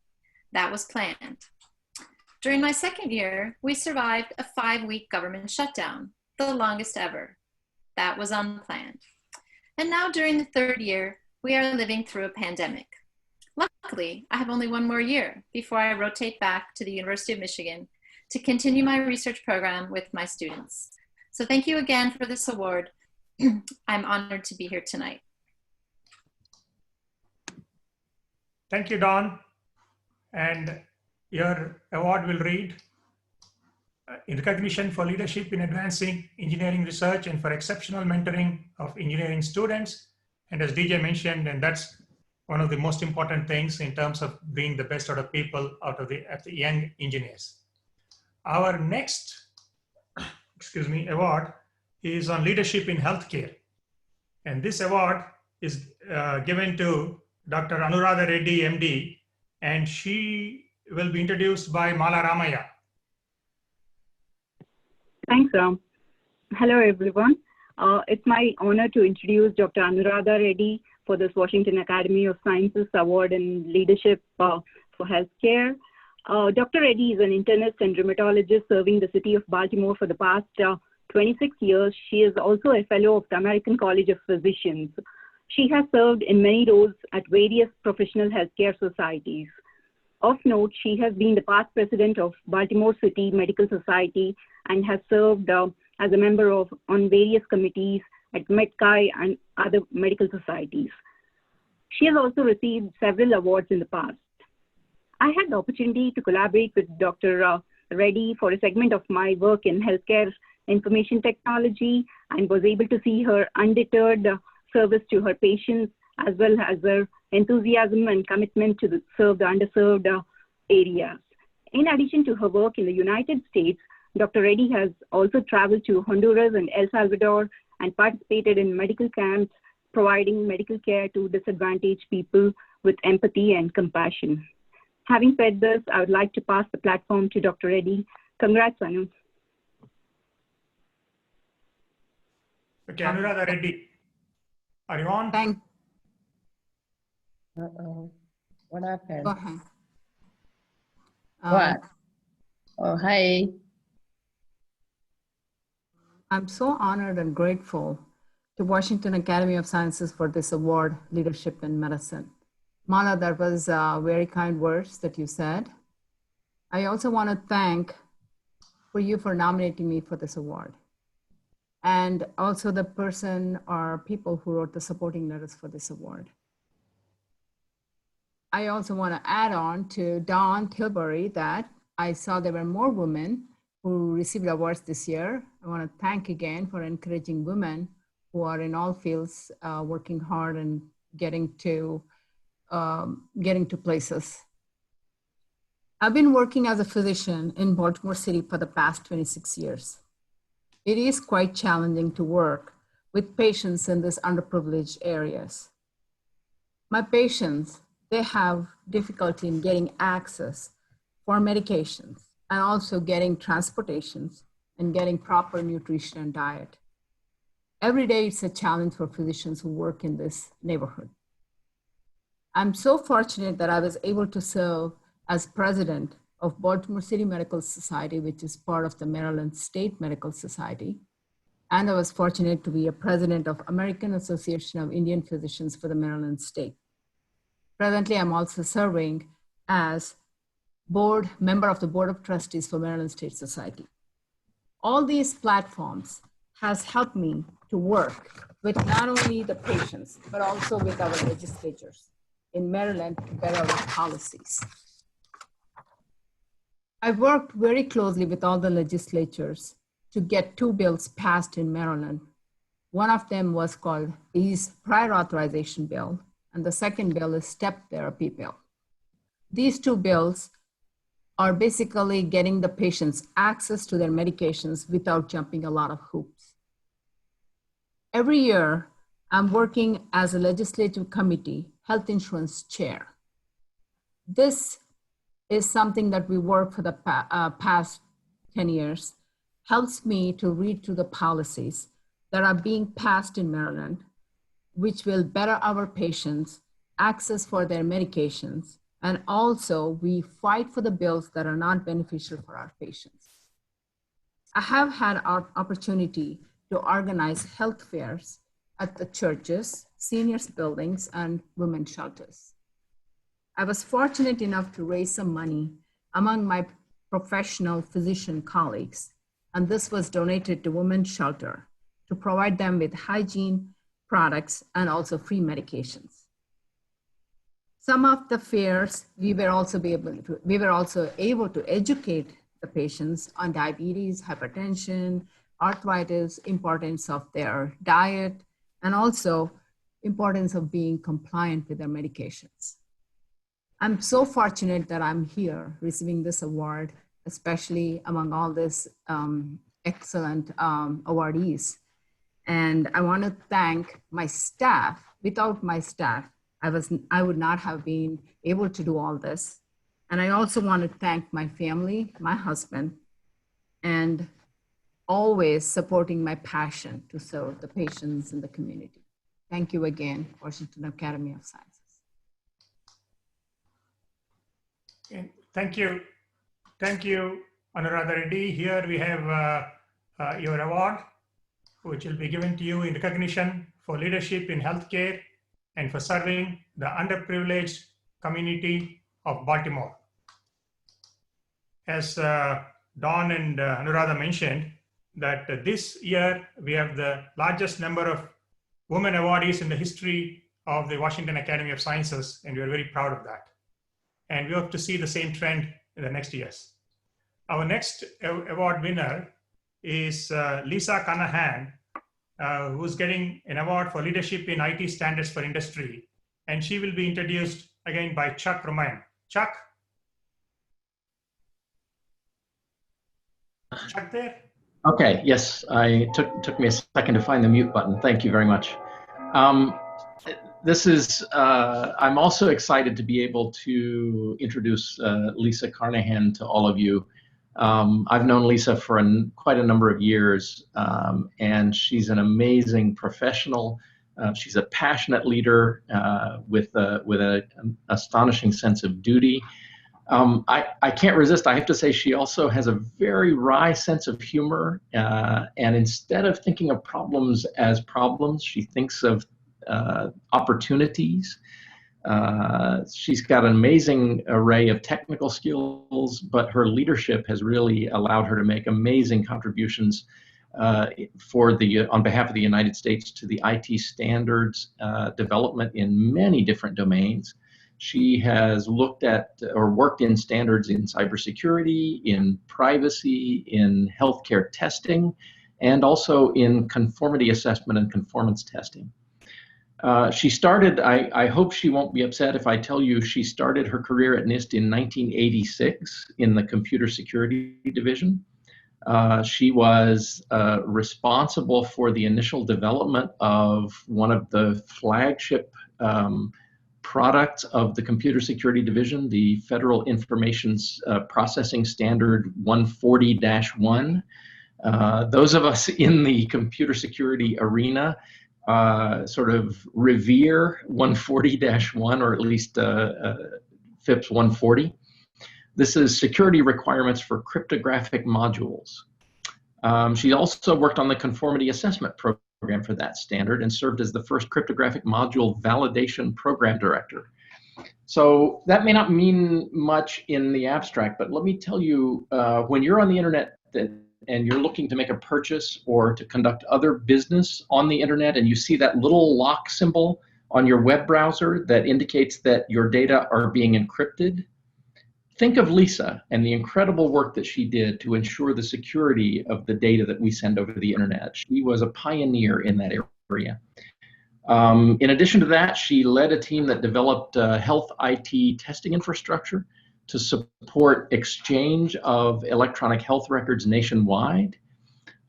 That was planned. During my second year, we survived a 5-week government shutdown, the longest ever. That was unplanned. And now during the 3rd year, we are living through a pandemic. Luckily, I have only 1 more year before I rotate back to the University of Michigan to continue my research program with my students. So thank you again for this award. I'm honored to be here tonight. Thank you, Don. And your award will read, in recognition for leadership in advancing engineering research and for exceptional mentoring of engineering students. And as DJ mentioned, and that's one of the most important things in terms of bringing the best out of people, out of the young engineers. Our next, award is on leadership in healthcare. And this award is given to Dr. Anuradha Reddy, MD, and she will be introduced by Mala Ramaya. Thanks, Ram. Hello, everyone. It's my honor to introduce Dr. Anuradha Reddy for this Washington Academy of Sciences Award in Leadership for Healthcare. Dr. Reddy is an internist and rheumatologist serving the city of Baltimore for the past 26 years. She is also a fellow of the American College of Physicians. She has served in many roles at various professional healthcare societies. Of note, she has been the past president of Baltimore City Medical Society and has served as a member on various committees at MedChi and other medical societies. She has also received several awards in the past. I had the opportunity to collaborate with Dr. Reddy for a segment of my work in healthcare information technology and was able to see her undeterred service to her patients as well as her enthusiasm and commitment to serve the underserved areas. In addition to her work in the United States, Dr. Reddy has also traveled to Honduras and El Salvador and participated in medical camps providing medical care to disadvantaged people with empathy and compassion. Having said this, I would like to pass the platform to Dr. Reddy. Congrats, Anu. Okay, Anuradha Reddy, are you on? Uh-oh. What happened? Go ahead. What? Oh, hi. I'm so honored and grateful to Washington Academy of Sciences for this award, Leadership in Medicine. Mala, that was very kind words that you said. I also want to thank for you for nominating me for this award. And also the person or people who wrote the supporting letters for this award. I also want to add on to Don Tilbury that I saw there were more women who received awards this year. I want to thank again for encouraging women who are in all fields working hard and getting to places. I've been working as a physician in Baltimore City for the past 26 years. It is quite challenging to work with patients in these underprivileged areas. My patients, they have difficulty in getting access for medications and also getting transportations and getting proper nutrition and diet. Every day it's a challenge for physicians who work in this neighborhood. I'm so fortunate that I was able to serve as president of Baltimore City Medical Society, which is part of the Maryland State Medical Society. And I was fortunate to be a president of American Association of Indian Physicians for the Maryland State. Presently, I'm also serving as member of the Board of Trustees for Maryland State Society. All these platforms has helped me to work with not only the patients, but also with our legislatures in Maryland to better our policies. I've worked very closely with all the legislatures to get 2 bills passed in Maryland. One of them was called Prior Authorization Bill, and the second bill is Step Therapy Bill. These 2 bills are basically getting the patients access to their medications without jumping a lot of hoops. Every year, I'm working as a legislative committee health insurance chair. This is something that we work for the past 10 years, helps me to read through the policies that are being passed in Maryland, which will better our patients' access for their medications. And also we fight for the bills that are not beneficial for our patients. I have had our opportunity to organize health fairs at the churches, seniors buildings, and women's shelters. I was fortunate enough to raise some money among my professional physician colleagues, and this was donated to women's shelter to provide them with hygiene products and also free medications. Some of the fairs, we were also able to educate the patients on diabetes, hypertension, arthritis, importance of their diet, and also importance of being compliant with their medications. I'm so fortunate that I'm here receiving this award, especially among all these excellent awardees. And I want to thank my staff. Without my staff, I would not have been able to do all this. And I also want to thank my family, my husband, and always supporting my passion to serve the patients in the community. Thank you again, Washington Academy of Sciences. Okay. Thank you. Thank you, Anuradha Reddy. Here we have your award, which will be given to you in recognition for leadership in healthcare and for serving the underprivileged community of Baltimore. As Don and Anuradha mentioned, that this year we have the largest number of women awardees in the history of the Washington Academy of Sciences, and we are very proud of that. And we hope to see the same trend in the next years. Our next award winner is Lisa Kanahan, who's getting an award for leadership in IT standards for industry. And she will be introduced again by Chuck Romain. Chuck? Chuck there? Okay, yes, took me a second to find the mute button. Thank you very much. this is, I'm also excited to be able to introduce Lisa Carnahan to all of you. I've known Lisa for quite a number of years, and she's an amazing professional. She's a passionate leader with an astonishing sense of duty. I can't resist. I have to say she also has a very wry sense of humor, and instead of thinking of problems as problems, she thinks of opportunities. She's got an amazing array of technical skills, but her leadership has really allowed her to make amazing contributions on behalf of the United States to the IT standards development in many different domains. She has looked at or worked in standards in cybersecurity, in privacy, in healthcare testing, and also in conformity assessment and conformance testing. She started, I hope she won't be upset if I tell you, she started her career at NIST in 1986 in the Computer Security Division. She was responsible for the initial development of one of the flagship products of the Computer Security Division, the Federal Information Processing Standard 140-1. Those of us in the computer security arena sort of revere 140-1, or at least FIPS 140. This is security requirements for cryptographic modules. She also worked on the conformity assessment program for that standard and served as the first cryptographic module validation program director. So that may not mean much in the abstract, but let me tell you, when you're on the internet and you're looking to make a purchase or to conduct other business on the internet, and you see that little lock symbol on your web browser that indicates that your data are being encrypted, think of Lisa and the incredible work that she did to ensure the security of the data that we send over the internet. She was a pioneer in that area. In addition to that, she led a team that developed health IT testing infrastructure to support exchange of electronic health records nationwide.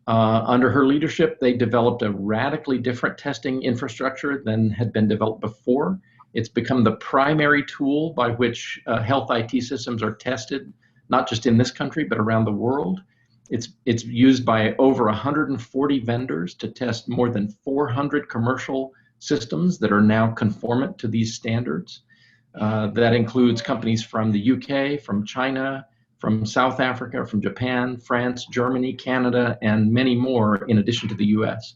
Under her leadership, they developed a radically different testing infrastructure than had been developed before. It's become the primary tool by which health IT systems are tested, not just in this country, but around the world. It's used by over 140 vendors to test more than 400 commercial systems that are now conformant to these standards. That includes companies from the UK, from China, from South Africa, from Japan, France, Germany, Canada, and many more in addition to the US.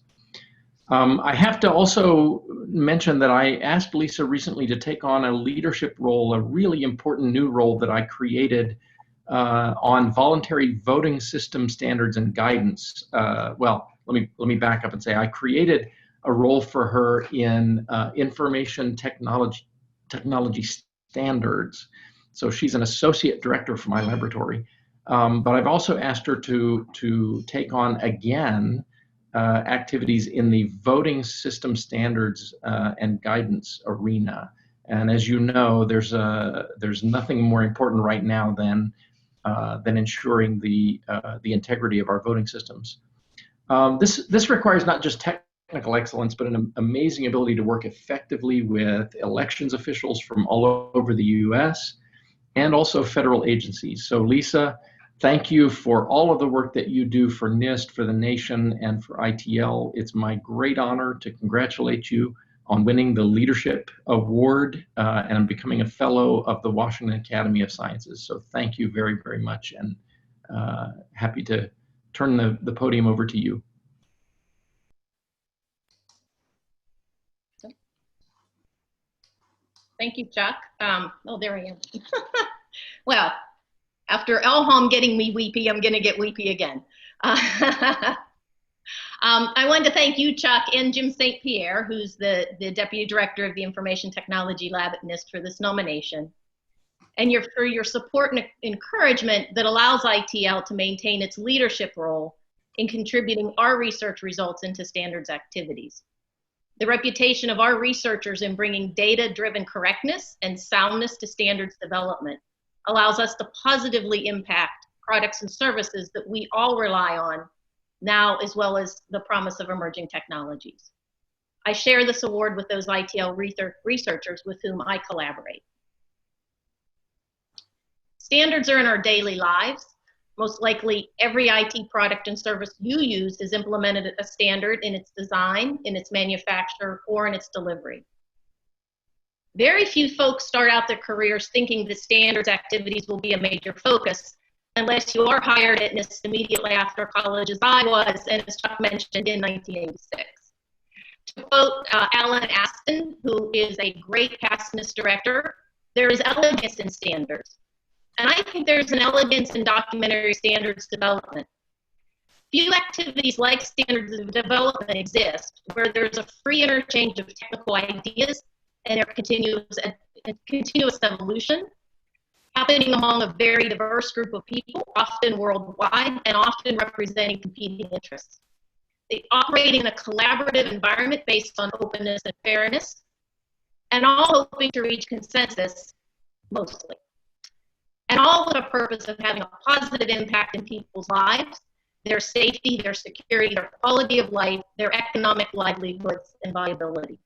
I have to also mention that I asked Lisa recently to take on a leadership role, a really important new role that I created on voluntary voting system standards and guidance. Well, let me back up and say I created a role for her in information technology standards. So she's an associate director for my laboratory. But I've also asked her to take on again activities in the voting system standards and guidance arena. And as you know, there's nothing more important right now than ensuring the integrity of our voting systems. This requires not just technical excellence, but an amazing ability to work effectively with elections officials from all over the US and also federal agencies. So Lisa, thank you for all of the work that you do for NIST, for the nation, and for ITL. It's my great honor to congratulate you on winning the Leadership Award and becoming a fellow of the Washington Academy of Sciences. So thank you very, very much, and happy to turn the podium over to you. Thank you, Chuck. Oh, there I am. Well, after Elham getting me weepy, I'm going to get weepy again. I wanted to thank you, Chuck, and Jim St. Pierre, who's the Deputy Director of the Information Technology Lab at NIST, for this nomination, and for your support and encouragement that allows ITL to maintain its leadership role in contributing our research results into standards activities. The reputation of our researchers in bringing data-driven correctness and soundness to standards development allows us to positively impact products and services that we all rely on now, as well as the promise of emerging technologies. I share this award with those ITL researchers with whom I collaborate. Standards are in our daily lives. Most likely every IT product and service you use has implemented a standard in its design, in its manufacture, or in its delivery. Very few folks start out their careers thinking that standards activities will be a major focus, unless you are hired at NIST immediately after college, as I was, and as Chuck mentioned, in 1986. To quote Alan Aston, who is a great past NIST director, there is elegance in standards. And I think there's an elegance in documentary standards development. Few activities like standards development exist where there's a free interchange of technical ideas and their continuous evolution happening among a very diverse group of people, often worldwide and often representing competing interests. They operate in a collaborative environment based on openness and fairness, and all hoping to reach consensus, mostly. And all with a purpose of having a positive impact in people's lives, their safety, their security, their quality of life, their economic livelihoods, and viability.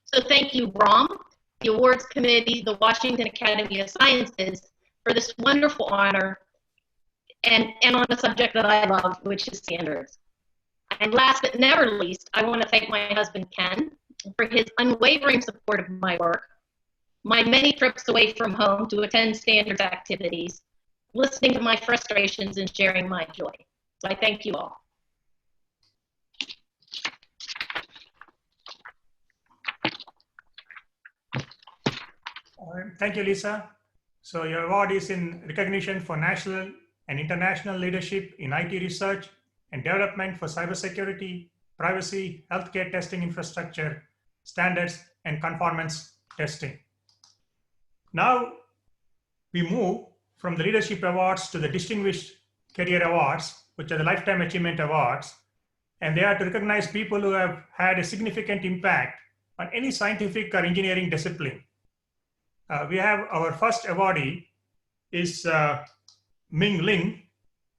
So thank you, ROM, the awards committee, the Washington Academy of Sciences, for this wonderful honor and on a subject that I love, which is standards. And last but never least, I want to thank my husband, Ken, for his unwavering support of my work, my many trips away from home to attend standards activities, listening to my frustrations and sharing my joy. So I thank you all. Thank you, Lisa. So your award is in recognition for national and international leadership in IT research and development for cybersecurity, privacy, healthcare testing infrastructure, standards, and conformance testing. Now we move from the leadership awards to the distinguished career awards, which are the lifetime achievement awards, and they are to recognize people who have had a significant impact on any scientific or engineering discipline. We have our first awardee is Ming,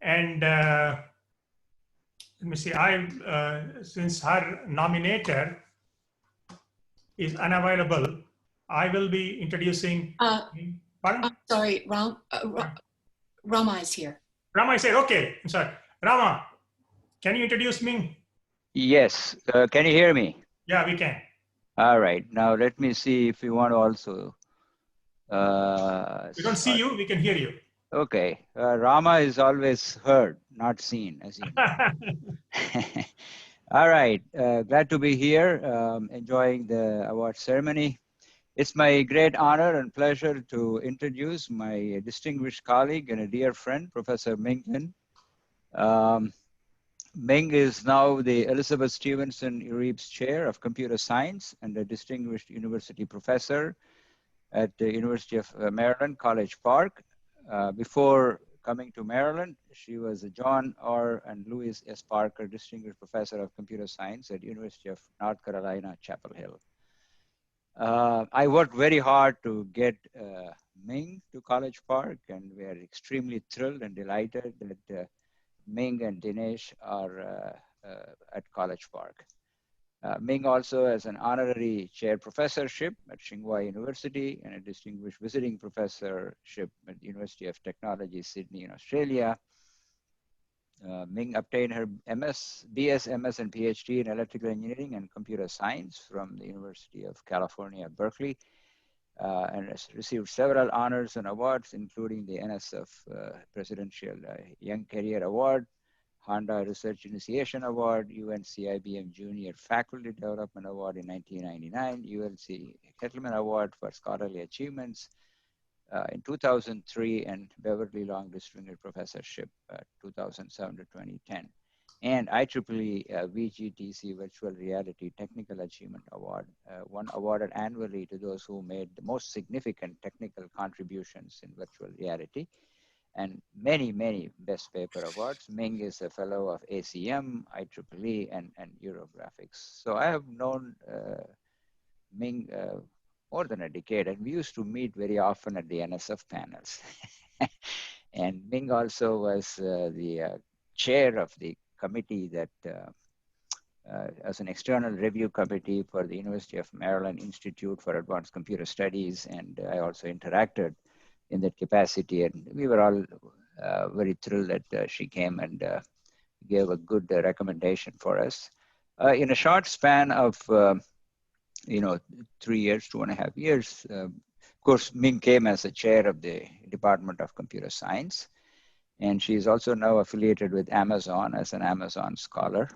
and let me see, since her nominator is unavailable, I will be introducing. Pardon? Sorry, Rama is here. Rama is here. Okay, I'm sorry. Rama, can you introduce Ming? Yes. Can you hear me? Yeah, we can. All right. Now let me see if you want to also. We don't see you. We can hear you. Okay. Rama is always heard, not seen, as you know. All right. Glad to be here, enjoying the award ceremony. It's my great honor and pleasure to introduce my distinguished colleague and a dear friend, Professor Ming Lin. Ming is now the Elizabeth Stevenson Reeves Chair of Computer Science and a distinguished university professor at the University of Maryland, College Park. Before coming to Maryland, she was a John R. and Louis S. Parker Distinguished Professor of Computer Science at University of North Carolina, Chapel Hill. I worked very hard to get Ming to College Park, and we are extremely thrilled and delighted that Ming and Dinesh are at College Park. Ming also has an honorary chair professorship at Tsinghua University and a distinguished visiting professorship at the University of Technology, Sydney in Australia. Ming obtained her BS, MS, and Ph.D. in electrical engineering and computer science from the University of California, Berkeley, and has received several honors and awards, including the NSF Presidential Young Career Award, Honda Research Initiation Award, UNC IBM Junior Faculty Development Award in 1999, ULC Kettleman Award for Scholarly Achievements in 2003, and Beverly Long Distinguished Professorship 2007 to 2010, and IEEE VGTC Virtual Reality Technical Achievement Award, one awarded annually to those who made the most significant technical contributions in virtual reality, and many, many Best Paper Awards. Ming is a fellow of ACM, IEEE, and Eurographics. So I have known Ming more than a decade, and we used to meet very often at the NSF panels. And Ming also was the chair of the committee that as an external review committee for the University of Maryland Institute for Advanced Computer Studies, and I also interacted in that capacity. And we were all very thrilled that she came and gave a good recommendation for us. In a short span of 3 years, 2.5 years, of course, Ming came as the chair of the Department of Computer Science, and she is also now affiliated with Amazon as an Amazon scholar.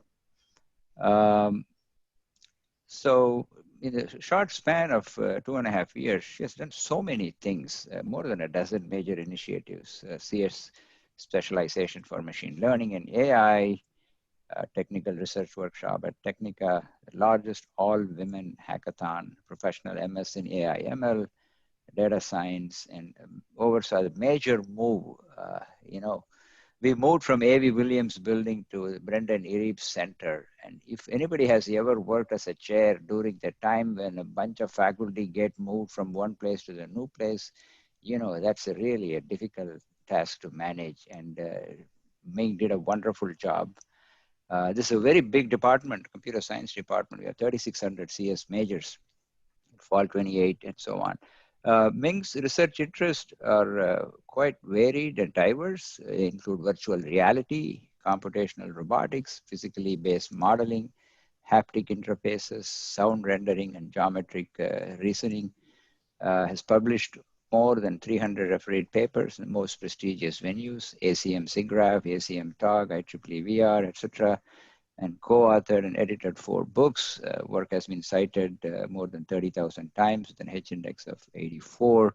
So in a short span of 2.5 years, she has done so many things, more than a dozen major initiatives, CS specialization for machine learning and AI, technical research workshop at Technica, the largest all-women hackathon, professional MS in AI ML, data science, and oversaw the major move. We moved from A.V. Williams building to the Brendan Ereep Center. And if anybody has ever worked as a chair during the time when a bunch of faculty get moved from one place to the new place, that's really a difficult task to manage. And Ming did a wonderful job. This is a very big department, computer science department. We have 3,600 CS majors, fall 28 and so on. Ming's research interests are quite varied and diverse. They include virtual reality, computational robotics, physically based modeling, haptic interfaces, sound rendering, and geometric reasoning. Has published more than 300 refereed papers in the most prestigious venues, ACM SIGGRAPH, ACM TOG, IEEE VR, etc., and co-authored and edited 4 books. Work has been cited more than 30,000 times with an H-index of 84.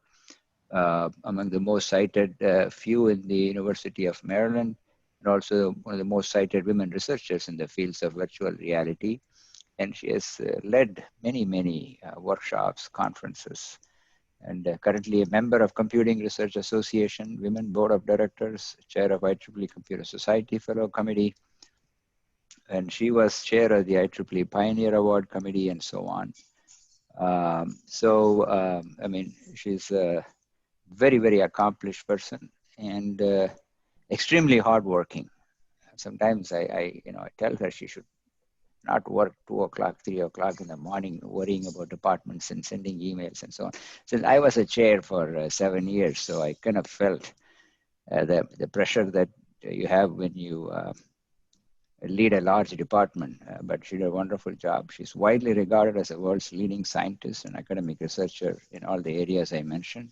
Among the most cited few in the University of Maryland, and also one of the most cited women researchers in the fields of virtual reality. And she has led many workshops, conferences, and currently a member of Computing Research Association, Women Board of Directors, chair of IEEE Computer Society Fellow Committee, and she was chair of the IEEE Pioneer Award Committee and so on. I mean, she's a very accomplished person and extremely hardworking. Sometimes I tell her she should not work 2 o'clock, 3 o'clock in the morning, worrying about departments and sending emails and so on. Since I was a chair for 7 years, so I kind of felt the pressure that you have when you lead a large department, but she did a wonderful job. She's widely regarded as the world's leading scientist and academic researcher in all the areas I mentioned.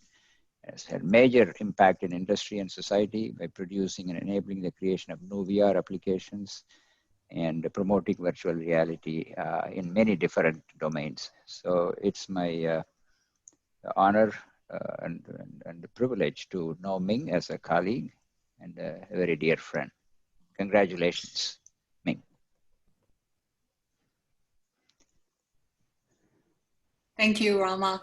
Has had major impact in industry and society by producing and enabling the creation of new VR applications and promoting virtual reality in many different domains. So it's my honor and the privilege to know Ming as a colleague and a very dear friend. Congratulations, Ming. Thank you, Rama.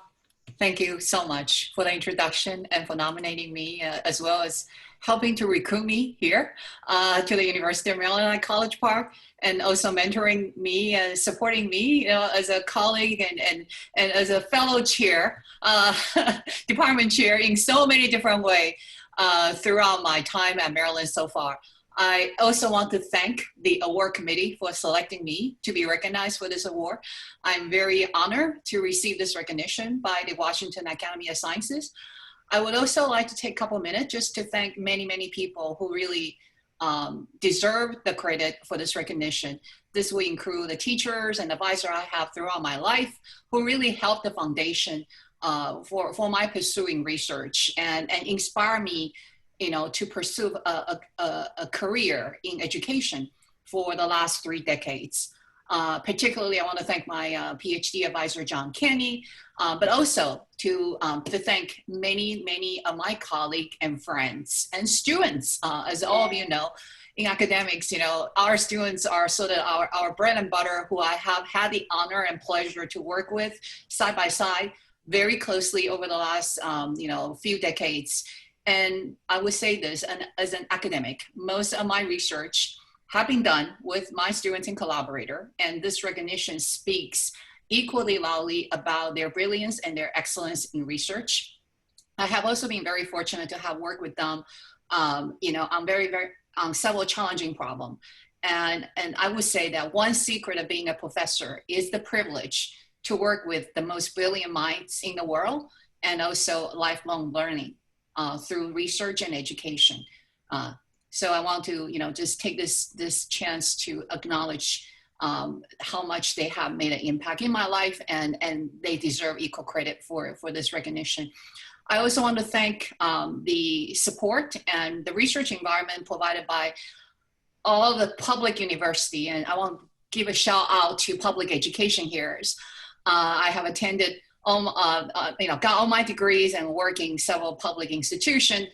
Thank you so much for the introduction and for nominating me, as well as helping to recruit me here to the University of Maryland at College Park, and also mentoring me and supporting me, as a colleague and as a fellow chair, department chair in so many different ways throughout my time at Maryland so far. I also want to thank the award committee for selecting me to be recognized for this award. I'm very honored to receive this recognition by the Washington Academy of Sciences. I would also like to take a couple of minutes just to thank many people who really deserve the credit for this recognition. This will include the teachers and advisors I have throughout my life who really helped the foundation for my pursuing research and inspire me to pursue a career in education for the last 3 decades. Particularly, I want to thank my Ph.D. advisor, John Kenny, but also to thank many of my colleagues and friends and students. As all of you know, in academics, our students are sort of our bread and butter, who I have had the honor and pleasure to work with side by side very closely over the last few decades. And I would say this, and as an academic, most of my research have been done with my students and collaborator, and this recognition speaks equally loudly about their brilliance and their excellence in research. I have also been very fortunate to have worked with them, on several challenging problems. And I would say that one secret of being a professor is the privilege to work with the most brilliant minds in the world, and also lifelong learning through research and education. So I want to, just take this chance to acknowledge how much they have made an impact in my life, and they deserve equal credit for this recognition. I also want to thank the support and the research environment provided by all the public university, and I want to give a shout out to public education here. I have attended, got all my degrees and work in several public institutions,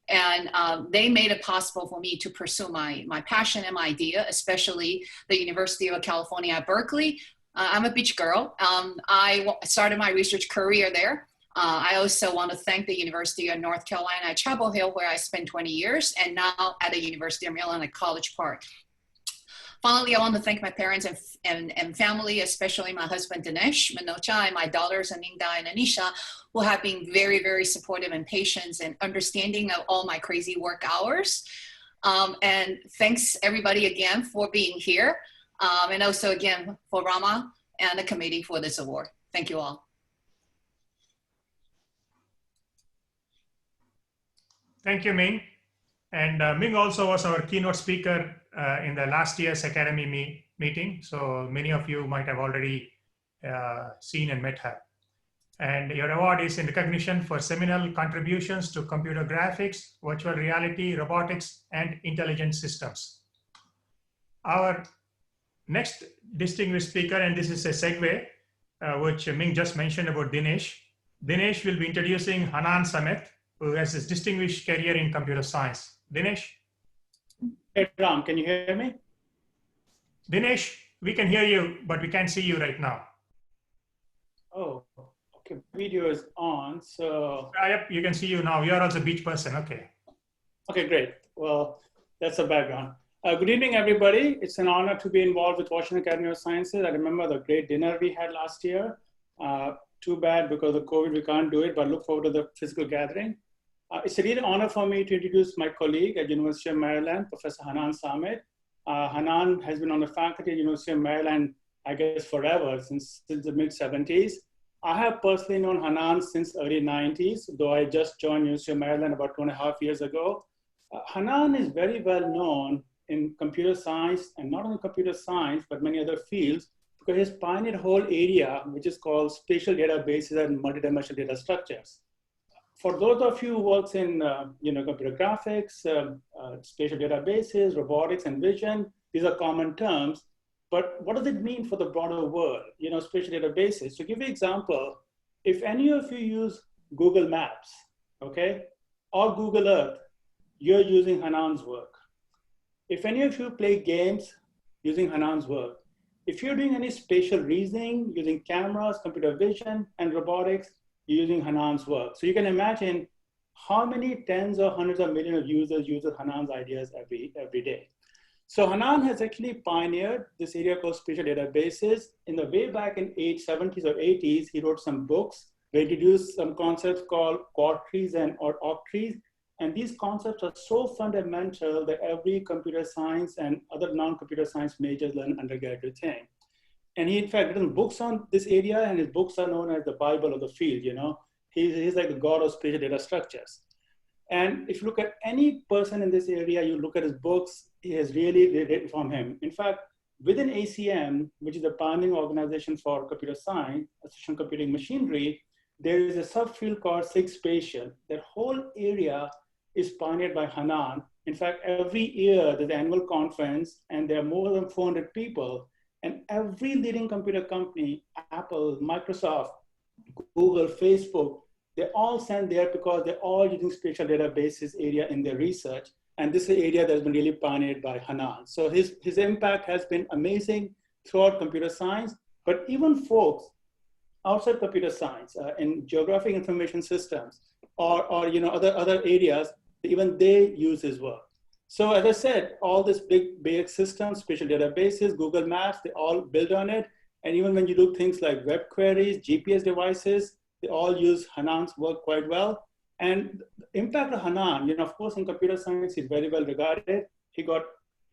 and they made it possible for me to pursue my passion and my idea, especially the University of California at Berkeley. I'm a beach girl. I started my research career there. I also want to thank the University of North Carolina at Chapel Hill, where I spent 20 years, and now at the University of Maryland at College Park. Finally, I want to thank my parents and family, especially my husband Dinesh Manocha and my daughters Aminda and Anisha, who have been very, very supportive and patient and understanding of all my crazy work hours. And thanks everybody again for being here. And also again for Rama and the committee for this award. Thank you all. Thank you, Ming. And Ming also was our keynote speaker in the last year's Academy meeting. So many of you might have already seen and met her. And your award is in recognition for seminal contributions to computer graphics, virtual reality, robotics, and intelligent systems. Our next distinguished speaker, and this is a segue, which Ming just mentioned about Dinesh. Dinesh will be introducing Hanan Samet, who has his distinguished career in computer science. Dinesh? Hey, Ram, can you hear me? Dinesh, we can hear you, but we can't see you right now. Oh, okay. Video is on, so. Yep, you can see you now. You're also a beach person, okay. Okay, great. Well, that's the background. Good evening, everybody. It's an honor to be involved with Washington Academy of Sciences. I remember the great dinner we had last year. Too bad because of COVID, we can't do it, but look forward to the physical gathering. It's a real honor for me to introduce my colleague at University of Maryland, Professor Hanan Samet. Hanan has been on the faculty at University of Maryland, I guess, forever, since the mid-70s. I have personally known Hanan since early 90s, though I just joined University of Maryland about 2.5 years ago. Hanan is very well known in computer science, and not only computer science, but many other fields, because he's pioneered a whole area, which is called spatial databases and multidimensional data structures. For those of you who works in computer graphics, spatial databases, robotics, and vision, these are common terms. But what does it mean for the broader world, spatial databases? To give you an example, if any of you use Google Maps, okay, or Google Earth, you're using Hanan's work. If any of you play games using Hanan's work, if you're doing any spatial reasoning using cameras, computer vision, and robotics, you're using Hanan's work. So you can imagine how many tens or hundreds of millions of users use Hanan's ideas every day. So Hanan has actually pioneered this area called spatial databases. In the way back in 70s or 80s, he wrote some books where he introduced some concepts called quad trees or octrees. And these concepts are so fundamental that every computer science and other non-computer science majors learn undergraduate thing. And he, in fact, written books on this area, and his books are known as the Bible of the field, He's like the god of spatial data structures. And if you look at any person in this area, you look at his books, he has really written from him. In fact, within ACM, which is the pioneering organization for computer science, assistion computing machinery, there is a subfield called SIG Spatial. That whole area is pioneered by Hanan. In fact, every year there's an annual conference, and there are more than 400 people. And every leading computer company, Apple, Microsoft, Google, Facebook, they all send there because they're all using spatial databases area in their research. And this is an area that's been really pioneered by Hanan. So his impact has been amazing throughout computer science, but even folks outside computer science, in geographic information systems or other areas, even they use his work. So as I said, all this big systems, spatial databases, Google Maps, they all build on it. And even when you do things like web queries, GPS devices, they all use Hanan's work quite well. And the impact of Hanan, of course, in computer science, he's very well regarded. He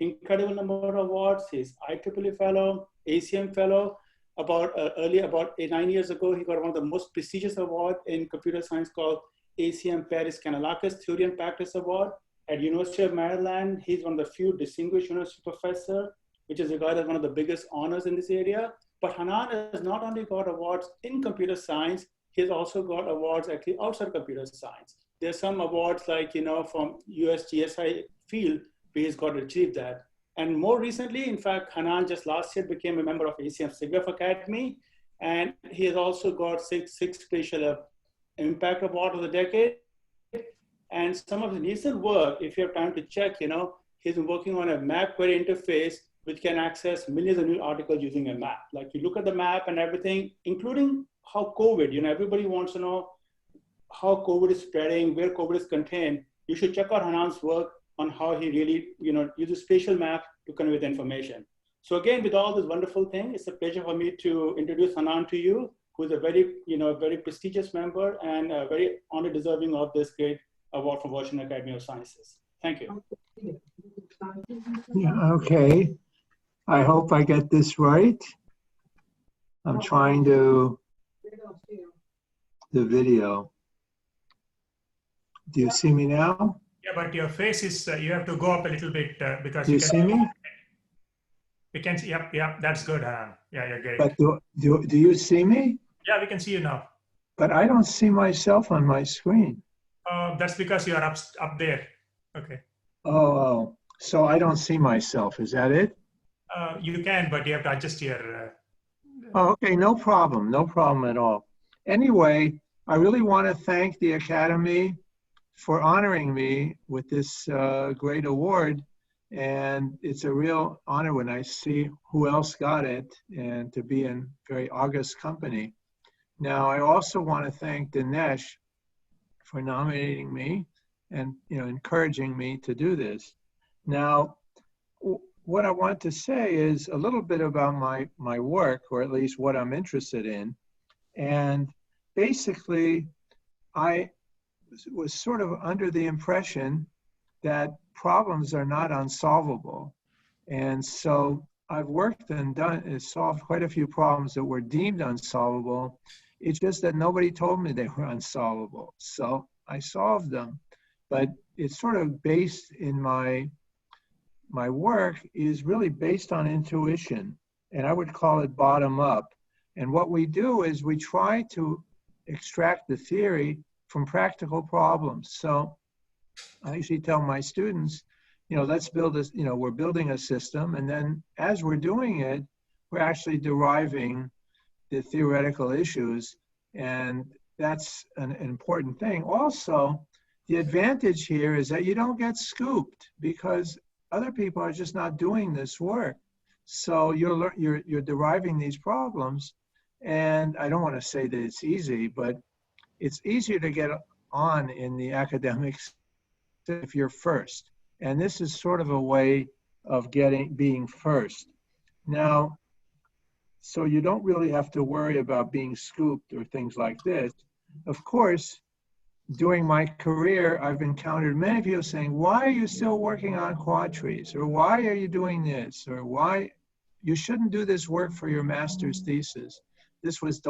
incredible number of awards. He's IEEE Fellow, ACM Fellow. About 9 years ago, he got one of the most prestigious awards in computer science called ACM Paris Kanellakis Theory and Practice Award. At University of Maryland, he's one of the few distinguished university professor, which is regarded as one of the biggest honors in this area. But Hanan has not only got awards in computer science, he's also got awards actually outside computer science. There's some awards like, from US GSI field where he's got to achieve that. And more recently, in fact, Hanan just last year became a member of ACM SIGGRAPH Academy. And he has also got six Spatial Impact Award of the Decade. And some of his recent work, if you have time to check, he's been working on a map query interface which can access millions of new articles using a map. Like you look at the map and everything, including how COVID, everybody wants to know how COVID is spreading, where COVID is contained. You should check out Hanan's work on how he really, uses spatial map to convey the information. So again, with all this wonderful thing, it's a pleasure for me to introduce Hanan to you, who is a very, very prestigious member and very honor deserving of this great award from Washington Academy of Sciences. Thank you. Yeah, okay. I hope I get this right. I'm trying to the video. Do you see me now? Yeah, but your face is, you have to go up a little bit because Do you see me? We can see, yep, that's good, Hanan. Yeah, you're great. But do you see me? Yeah, we can see you now. But I don't see myself on my screen. That's because you are up there. Okay. Oh, so I don't see myself. Is that it? You can, but you have to adjust your... Oh, okay, no problem. No problem at all. Anyway, I really want to thank the Academy for honoring me with this great award. And it's a real honor when I see who else got it and to be in very august company. Now, I also want to thank Dinesh for nominating me and encouraging me to do this. Now, what I want to say is a little bit about my work, or at least what I'm interested in. And basically, I was sort of under the impression that problems are not unsolvable. And so I've worked and solved quite a few problems that were deemed unsolvable. It's just that nobody told me they were unsolvable. So I solved them. But it's sort of based in my work is really based on intuition. And I would call it bottom up. And what we do is we try to extract the theory from practical problems. So I usually tell my students, let's build this, we're building a system, and then as we're doing it, we're actually deriving the theoretical issues, and that's an important thing. Also, the advantage here is that you don't get scooped because other people are just not doing this work. So you're deriving these problems, and I don't want to say that it's easy, but it's easier to get on in the academics if you're first. And this is sort of a way of being first. Now, so you don't really have to worry about being scooped or things like this. Of course, during my career, I've encountered many people saying, why are you still working on quadtrees? Or why are you doing this? Or why you shouldn't do this work for your master's thesis. This was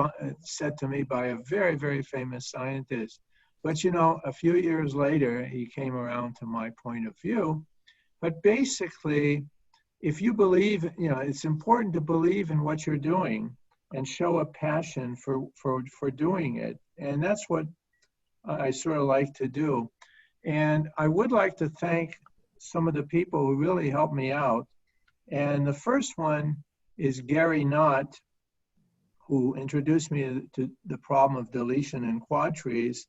said to me by a very, very famous scientist. But a few years later, he came around to my point of view. But basically, if you believe, it's important to believe in what you're doing and show a passion for doing it. And that's what I sort of like to do. And I would like to thank some of the people who really helped me out. And the first one is Gary Knott, who introduced me to the problem of deletion in quadtrees.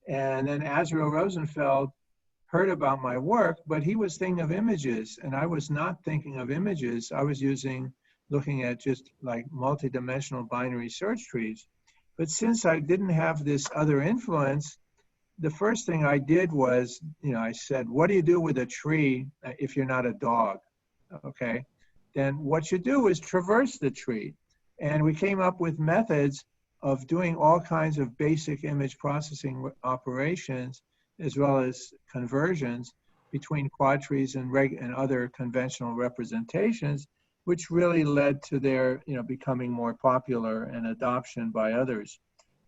And then Azrael Rosenfeld heard about my work, but he was thinking of images, and I was not thinking of images. I was looking at just like multidimensional binary search trees. But since I didn't have this other influence, the first thing I did was, I said, what do you do with a tree if you're not a dog? Okay, then what you do is traverse the tree. And we came up with methods of doing all kinds of basic image processing operations, as well as conversions, between quadtrees and other conventional representations, which really led to their becoming more popular and adoption by others.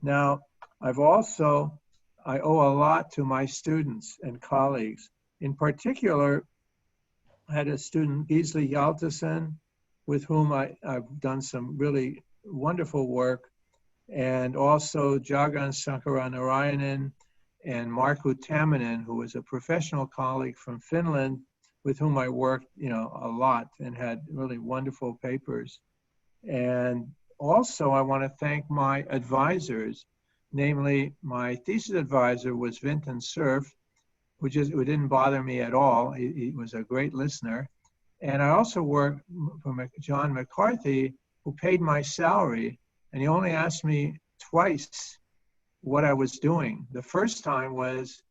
Now, I owe a lot to my students and colleagues. In particular, I had a student, Gisli Hjaltesen, with whom I've done some really wonderful work, and also Jagan Sankaranarayanan and Markku Tamminen, who was a professional colleague from Finland, with whom I worked, a lot and had really wonderful papers. And also I want to thank my advisors, namely my thesis advisor was Vinton Cerf, who didn't bother me at all. He was a great listener. And I also worked for John McCarthy, who paid my salary, and he only asked me twice what I was doing. The first time was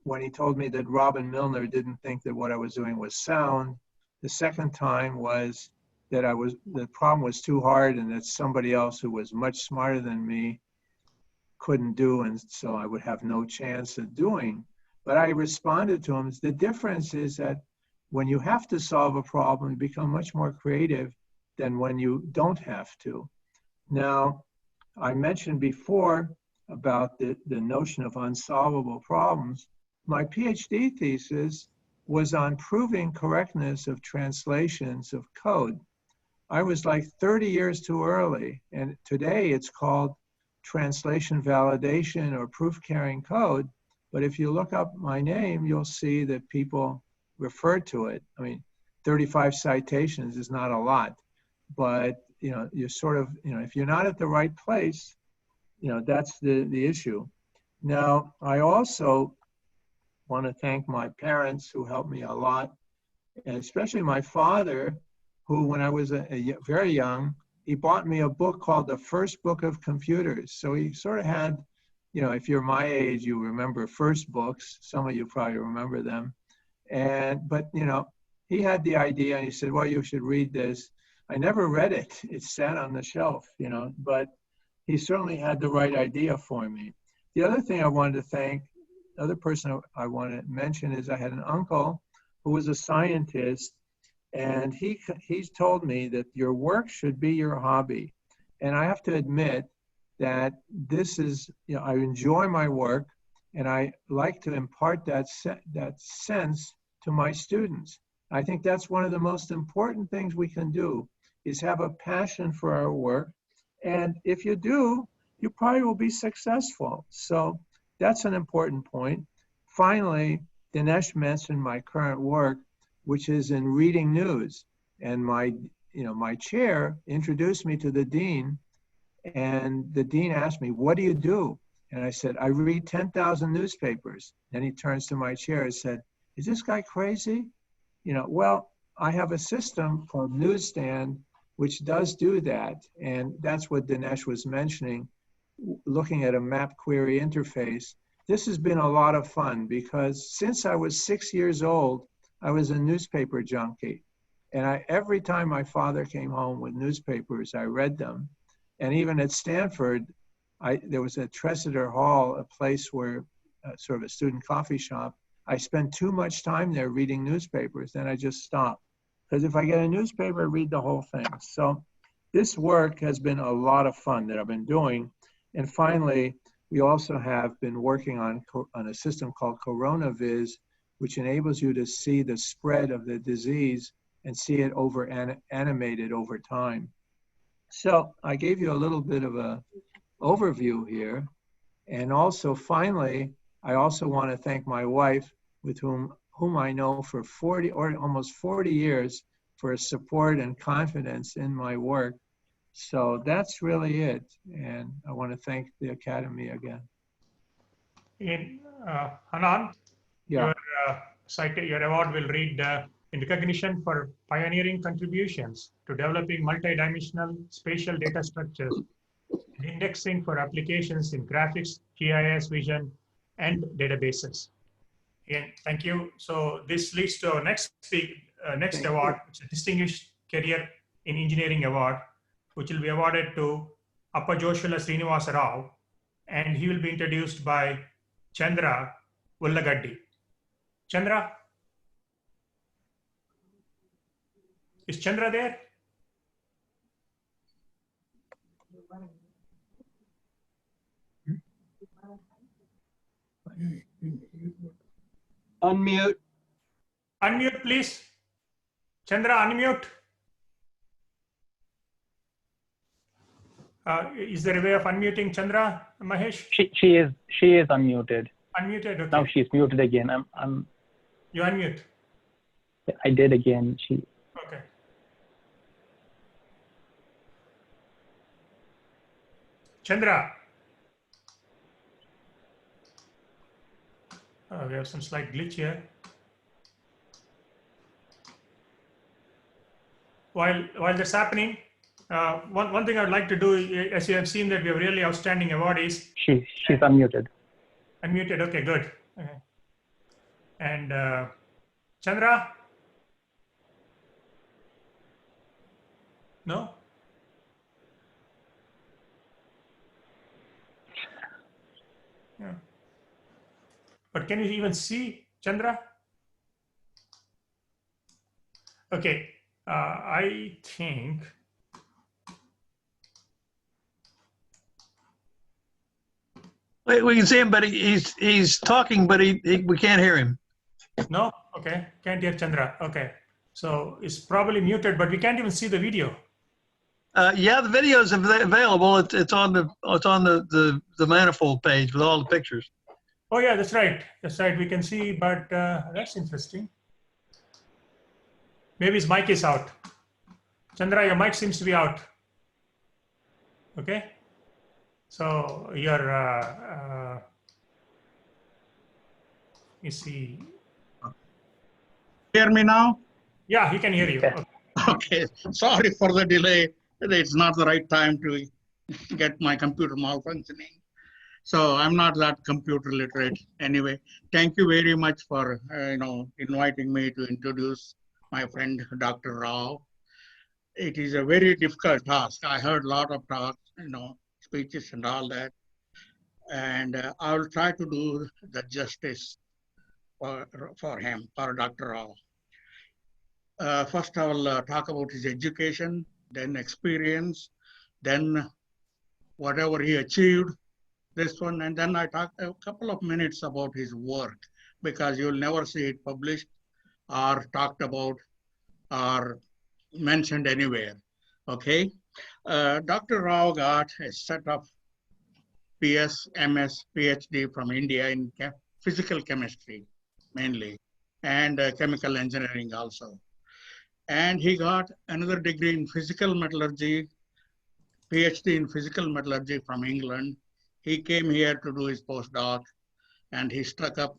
when he told me that Robin Milner didn't think that what I was doing was sound. The second time was that the problem was too hard and that somebody else who was much smarter than me couldn't do, and so I would have no chance of doing. But I responded to him, the difference is that when you have to solve a problem, you become much more creative than when you don't have to. Now, I mentioned before about the notion of unsolvable problems. My PhD thesis was on proving correctness of translations of code. I was like 30 years too early, and today it's called translation validation or proof carrying code. But if you look up my name, you'll see that people refer to it. I mean, 35 citations is not a lot, but you sort of, if you're not at the right place, that's the issue. Now, I also want to thank my parents who helped me a lot, and especially my father, who when I was very young, he bought me a book called The First Book of Computers. So he sort of had, if you're my age, you remember first books. Some of you probably remember them. But he had the idea and he said, well, you should read this. I never read it. It sat on the shelf, but he certainly had the right idea for me. The other thing I wanted to thank, the other person I want to mention is I had an uncle who was a scientist, and he's told me that your work should be your hobby. And I have to admit that this is, I enjoy my work, and I like to impart that sense to my students. I think that's one of the most important things we can do, is have a passion for our work. And if you do, you probably will be successful. So that's an important point. Finally, Dinesh mentioned my current work, which is in reading news. And my chair introduced me to the dean, and the dean asked me, what do you do? And I said, I read 10,000 newspapers. Then he turns to my chair and said, is this guy crazy? Well, I have a system called Newsstand, which does do that. And that's what Dinesh was mentioning, looking at a map query interface. This has been a lot of fun because since I was 6 years old, I was a newspaper junkie. And every time my father came home with newspapers, I read them. And even at Stanford, there was a Tresidder Hall, a place where sort of a student coffee shop. I spent too much time there reading newspapers, then I just stopped. Because if I get a newspaper, I read the whole thing. So this work has been a lot of fun that I've been doing. And finally, we also have been working on a system called CoronaViz, which enables you to see the spread of the disease and see it animated over time. So I gave you a little bit of an overview here. And also, finally, I also want to thank my wife, with whom I know for 40 or almost 40 years, for her support and confidence in my work. So that's really it. And I want to thank the Academy again. Hanan, yeah. Your award will read in recognition for pioneering contributions to developing multidimensional spatial data structures and indexing for applications in graphics, GIS, vision, and databases. Again, thank you. So this leads to our next award, which is Distinguished Career in Engineering Award, which will be awarded to Appajosula Srinivasa Rao, and he will be introduced by Chandra Ullagaddi. Chandra, Is Chandra there? Unmute. Unmute, please. Chandra, unmute. Is there a way of unmuting Chandra, Mahesh? She is unmuted. Unmuted, okay. Now she's muted again. You unmute. I did again. Okay. Chandra. We have some slight glitch here. While that's happening, one thing I'd like to do, as you have seen that we have really outstanding awardees. She's unmuted. Unmuted, okay, good. Okay. And Chandra? No? Yeah. But can you even see Chandra? Okay, I think We can see him, but he's talking, but we can't hear him. no. Okay, can't hear Chandra. Okay, so it's probably muted, but we can't even see the video. Yeah, the video is available. It's on the manifold page with all the pictures. Oh yeah, that's right. That's right. We can see, but that's interesting. Maybe his mic is out. Chandra, your mic seems to be out. Okay. So you're, you see. Hear me now? Yeah, he can hear you. Okay. Okay, sorry for the delay. It's not the right time to get my computer malfunctioning. So I'm not that computer literate. Anyway, thank you very much for inviting me to introduce my friend Dr. Rao. It is a very difficult task. I heard a lot of talks, speeches and all that, and I will try to do the justice for him, for Dr. Rao. First, I will talk about his education, then experience, then whatever he achieved, this one, and then I talk a couple of minutes about his work, because you'll never see it published or talked about or mentioned anywhere, okay? Dr. Rao got a set of PS, MS, PhD from India in physical chemistry, mainly, and chemical engineering also. And he got another degree in physical metallurgy, PhD in physical metallurgy from England. He came here to do his postdoc, and he struck up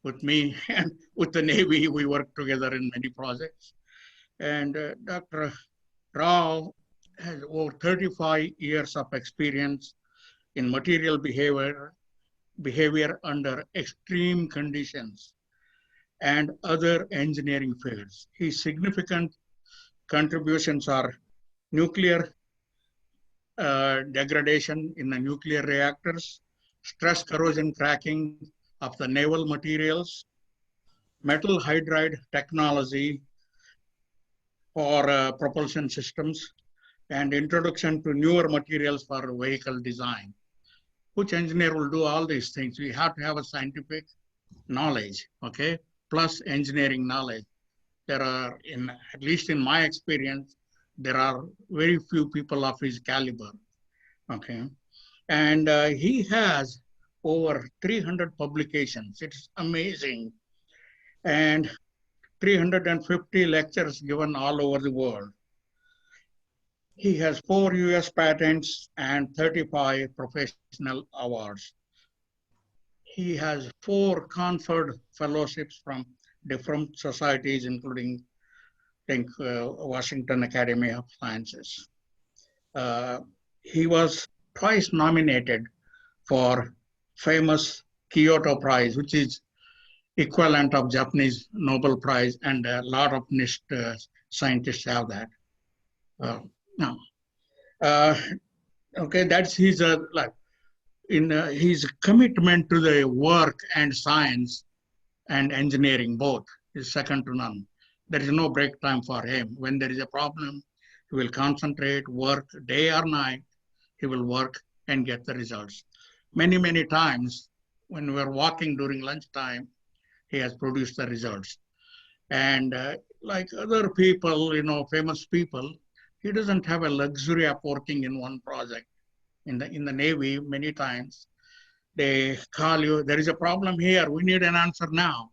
with me and with the Navy. We worked together in many projects. And Dr. Rao has over 35 years of experience in material behavior under extreme conditions and other engineering fields. His significant contributions are nuclear degradation in the nuclear reactors, stress corrosion cracking of the naval materials, metal hydride technology for propulsion systems, and introduction to newer materials for vehicle design. Which engineer will do all these things? We have to have a scientific knowledge, okay? Plus engineering knowledge. There are, at least in my experience, there are very few people of his caliber, okay? And he has over 300 publications. It's amazing. And 350 lectures given all over the world. He has 4 US patents and 35 professional awards. He has 4 conferred fellowships from different societies, including, I think, Washington Academy of Sciences. He was twice nominated for famous Kyoto Prize, which is equivalent of Japanese Nobel Prize, and a lot of NIST scientists have that. Okay, that's his his commitment to the work and science and engineering both is second to none. There is no break time for him. When there is a problem, he will concentrate, work day or night. He will work and get the results. Many, many times when we are walking during lunchtime, he has produced the results. And like other people, famous people, he doesn't have a luxury of working in one project. In the Navy, many times, they call you, there is a problem here, we need an answer now.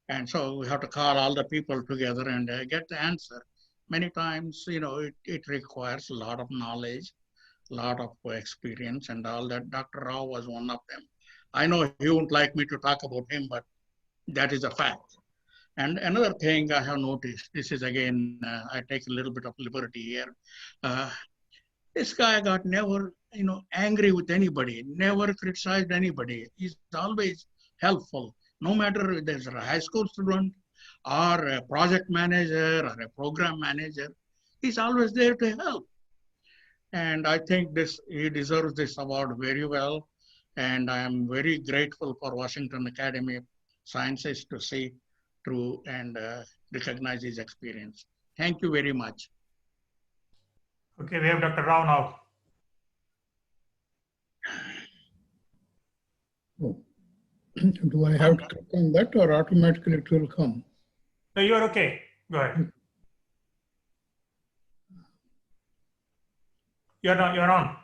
And so we have to call all the people together and get the answer. Many times, it requires a lot of knowledge, a lot of experience and all that. Dr. Rao was one of them. I know he won't like me to talk about him, but that is a fact. And another thing I have noticed, this is again, I take a little bit of liberty here. This guy got never, angry with anybody, never criticized anybody. He's always helpful, no matter if there's a high school student or a project manager or a program manager, he's always there to help. And I think he deserves this award very well. And I am very grateful for Washington Academy of Sciences to see through and recognize his experience. Thank you very much. Okay, we have Dr. Rao now. Oh. Do I have to click on that or automatically it will come? No, you are okay. Go ahead. You're on.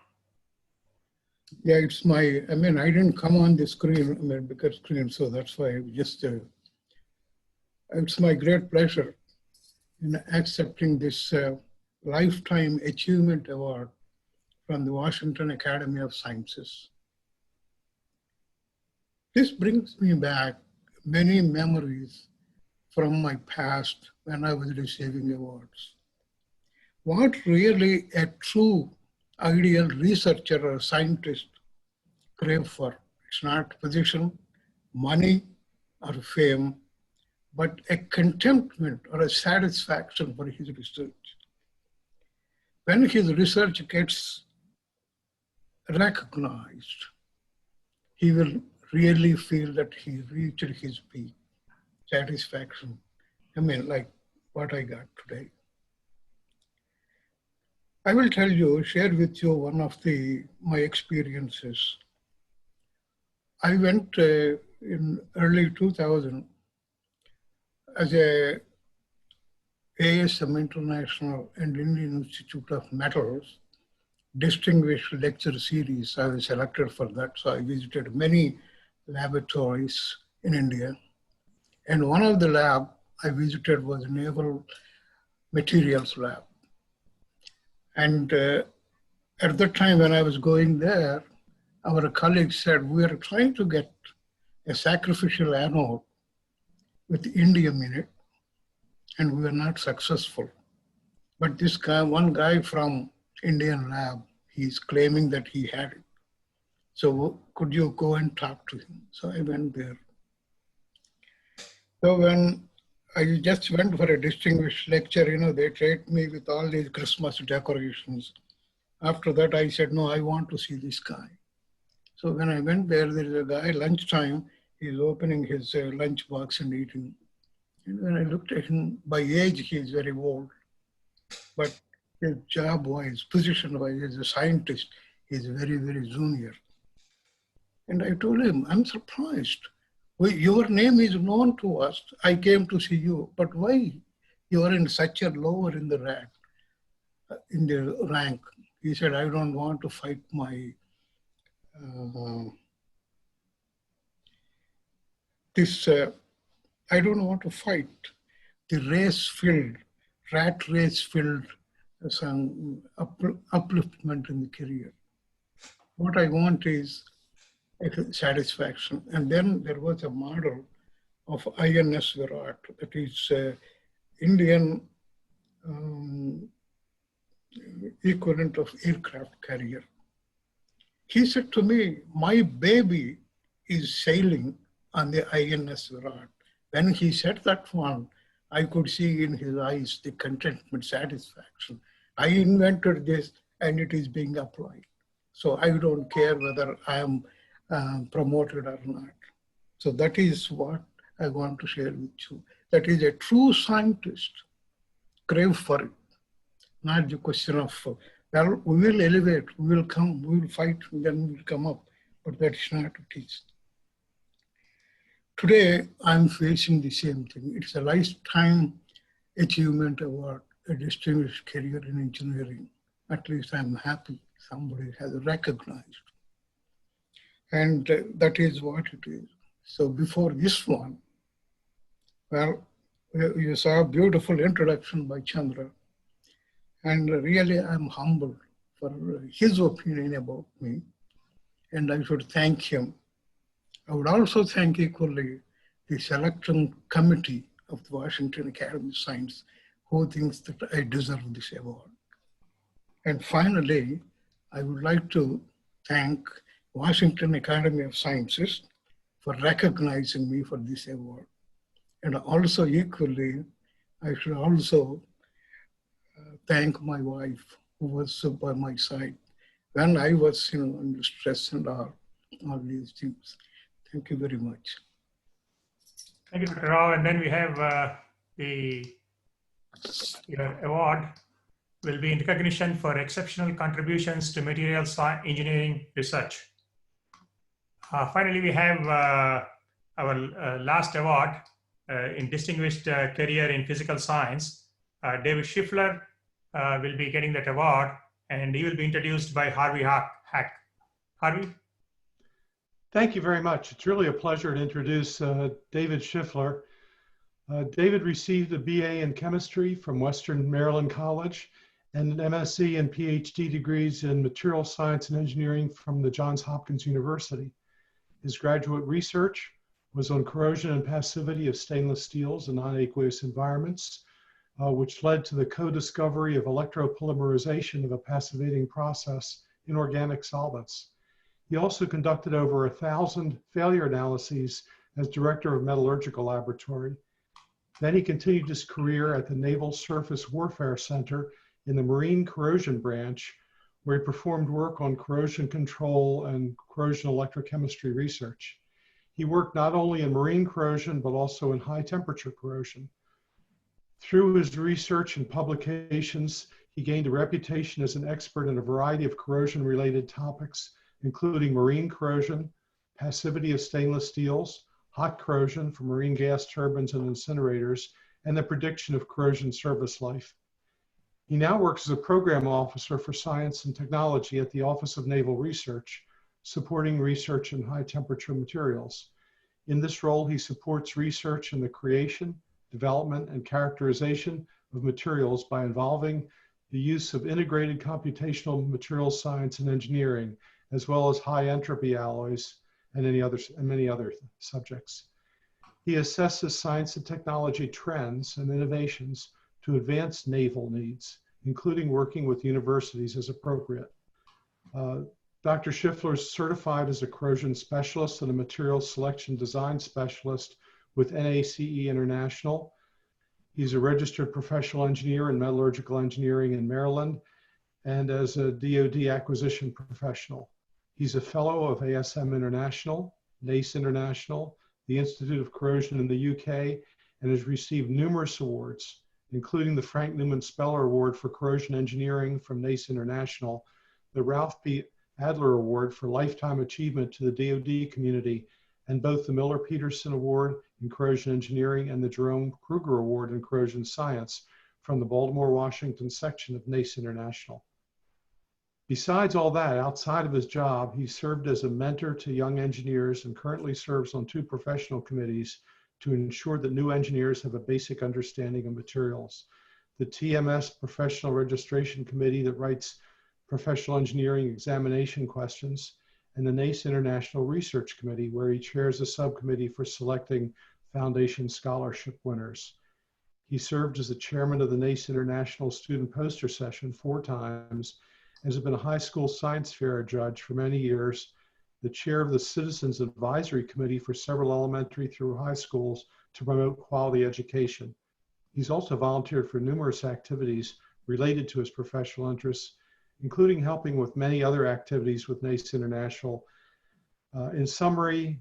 Yeah, it's I didn't come on the screen, bigger screen, so that's why I just, it's my great pleasure in accepting this Lifetime Achievement Award from the Washington Academy of Sciences. This brings me back many memories from my past when I was receiving awards. What really a true ideal researcher or scientist crave for, it's not position, money, or fame, but a contentment or a satisfaction for his research. When his research gets recognized, he will really feel that he reached his peak satisfaction. Like what I got today. I will share with you one of my experiences. I went in early 2000 as a ASM International and Indian Institute of Metals distinguished lecture series. I was selected for that, so I visited many laboratories in India. And one of the lab I visited was Naval Materials Lab. And at the time when I was going there, our colleagues said, we are trying to get a sacrificial anode with indium in it, and we were not successful. But this guy, one guy from Indian lab, he's claiming that he had it. So could you go and talk to him? So I went there. So when I just went for a distinguished lecture, they treat me with all these Christmas decorations. After that, I said, no, I want to see this guy. So when I went there, there is a guy, lunchtime, he's opening his lunch box and eating. And when I looked at him, by age, he is very old. But his job-wise, position-wise, as a scientist, he's very, very junior. And I told him, I'm surprised. Your name is known to us. I came to see you, but why you are in such a lower in the rank? He said, I don't want to fight my I don't want to fight the rat race filled some upliftment in the career. What I want is satisfaction. And then there was a model of INS Virat, that is Indian equivalent of aircraft carrier. He said to me, my baby is sailing on the INS Virat. When he said that one, I could see in his eyes the contentment, satisfaction. I invented this and it is being applied. So I don't care whether I am promoted or not. So that is what I want to share with you. that is a true scientist crave for it. Not the question of, well, we will elevate, we will come, we will fight, then we will come up. But that is not it is. Today, I'm facing the same thing. It's a lifetime achievement award, a distinguished career in engineering. At least I'm happy somebody has recognized. And that is what it is. So before this one, well, you saw a beautiful introduction by Chandra. And really, I'm humbled for his opinion about me. And I should thank him. I would also thank equally the selection committee of the Washington Academy of Science, who thinks that I deserve this award. And finally, I would like to thank Washington Academy of Sciences for recognizing me for this award. And also equally, I should also thank my wife, who was by my side when I was, under stress and all these things. Thank you very much. Thank you, Dr. Rao. And then we have your award will be in recognition for exceptional contributions to material engineering research. Finally, we have our last award in distinguished career in physical science. David Shiffler will be getting that award, and he will be introduced by Harvey Hack. Harvey? Thank you very much. It's really a pleasure to introduce David Shiffler. David received a BA in chemistry from Western Maryland College and an MSc and Ph.D. degrees in material science and engineering from the Johns Hopkins University. His graduate research was on corrosion and passivity of stainless steels in non-aqueous environments, which led to the co-discovery of electropolymerization of a passivating process in organic solvents. He also conducted over 1,000 failure analyses as director of metallurgical laboratory. Then he continued his career at the Naval Surface Warfare Center in the Marine Corrosion Branch, where he performed work on corrosion control and corrosion electrochemistry research. He worked not only in marine corrosion, but also in high temperature corrosion. Through his research and publications, he gained a reputation as an expert in a variety of corrosion-related topics, including marine corrosion, passivity of stainless steels, hot corrosion for marine gas turbines and incinerators, and the prediction of corrosion service life. He now works as a program officer for science and technology at the Office of Naval Research, supporting research in high temperature materials. In this role, he supports research in the creation, development, and characterization of materials by involving the use of integrated computational materials science and engineering, as well as high entropy alloys and many other subjects. He assesses science and technology trends and innovations to advance naval needs, including working with universities as appropriate. Dr. Shiffler is certified as a corrosion specialist and a materials selection design specialist with NACE International. He's a registered professional engineer in metallurgical engineering in Maryland and as a DoD acquisition professional. He's a fellow of ASM International, NACE International, the Institute of Corrosion in the UK, and has received numerous awards, including the Frank Newman Speller Award for Corrosion Engineering from NACE International, the Ralph B. Adler Award for Lifetime Achievement to the DoD community, and both the Miller-Peterson Award in Corrosion Engineering and the Jerome Kruger Award in Corrosion Science from the Baltimore, Washington section of NACE International. Besides all that, outside of his job, he served as a mentor to young engineers and currently serves on 2 professional committees to ensure that new engineers have a basic understanding of materials. The TMS Professional Registration Committee that writes professional engineering examination questions, and the NACE International Research Committee, where he chairs a subcommittee for selecting foundation scholarship winners. He served as the chairman of the NACE International Student Poster Session 4 times, and has been a high school science fair judge for many years, the chair of the Citizens Advisory Committee for several elementary through high schools to promote quality education. He's also volunteered for numerous activities related to his professional interests, including helping with many other activities with NACE International. In summary,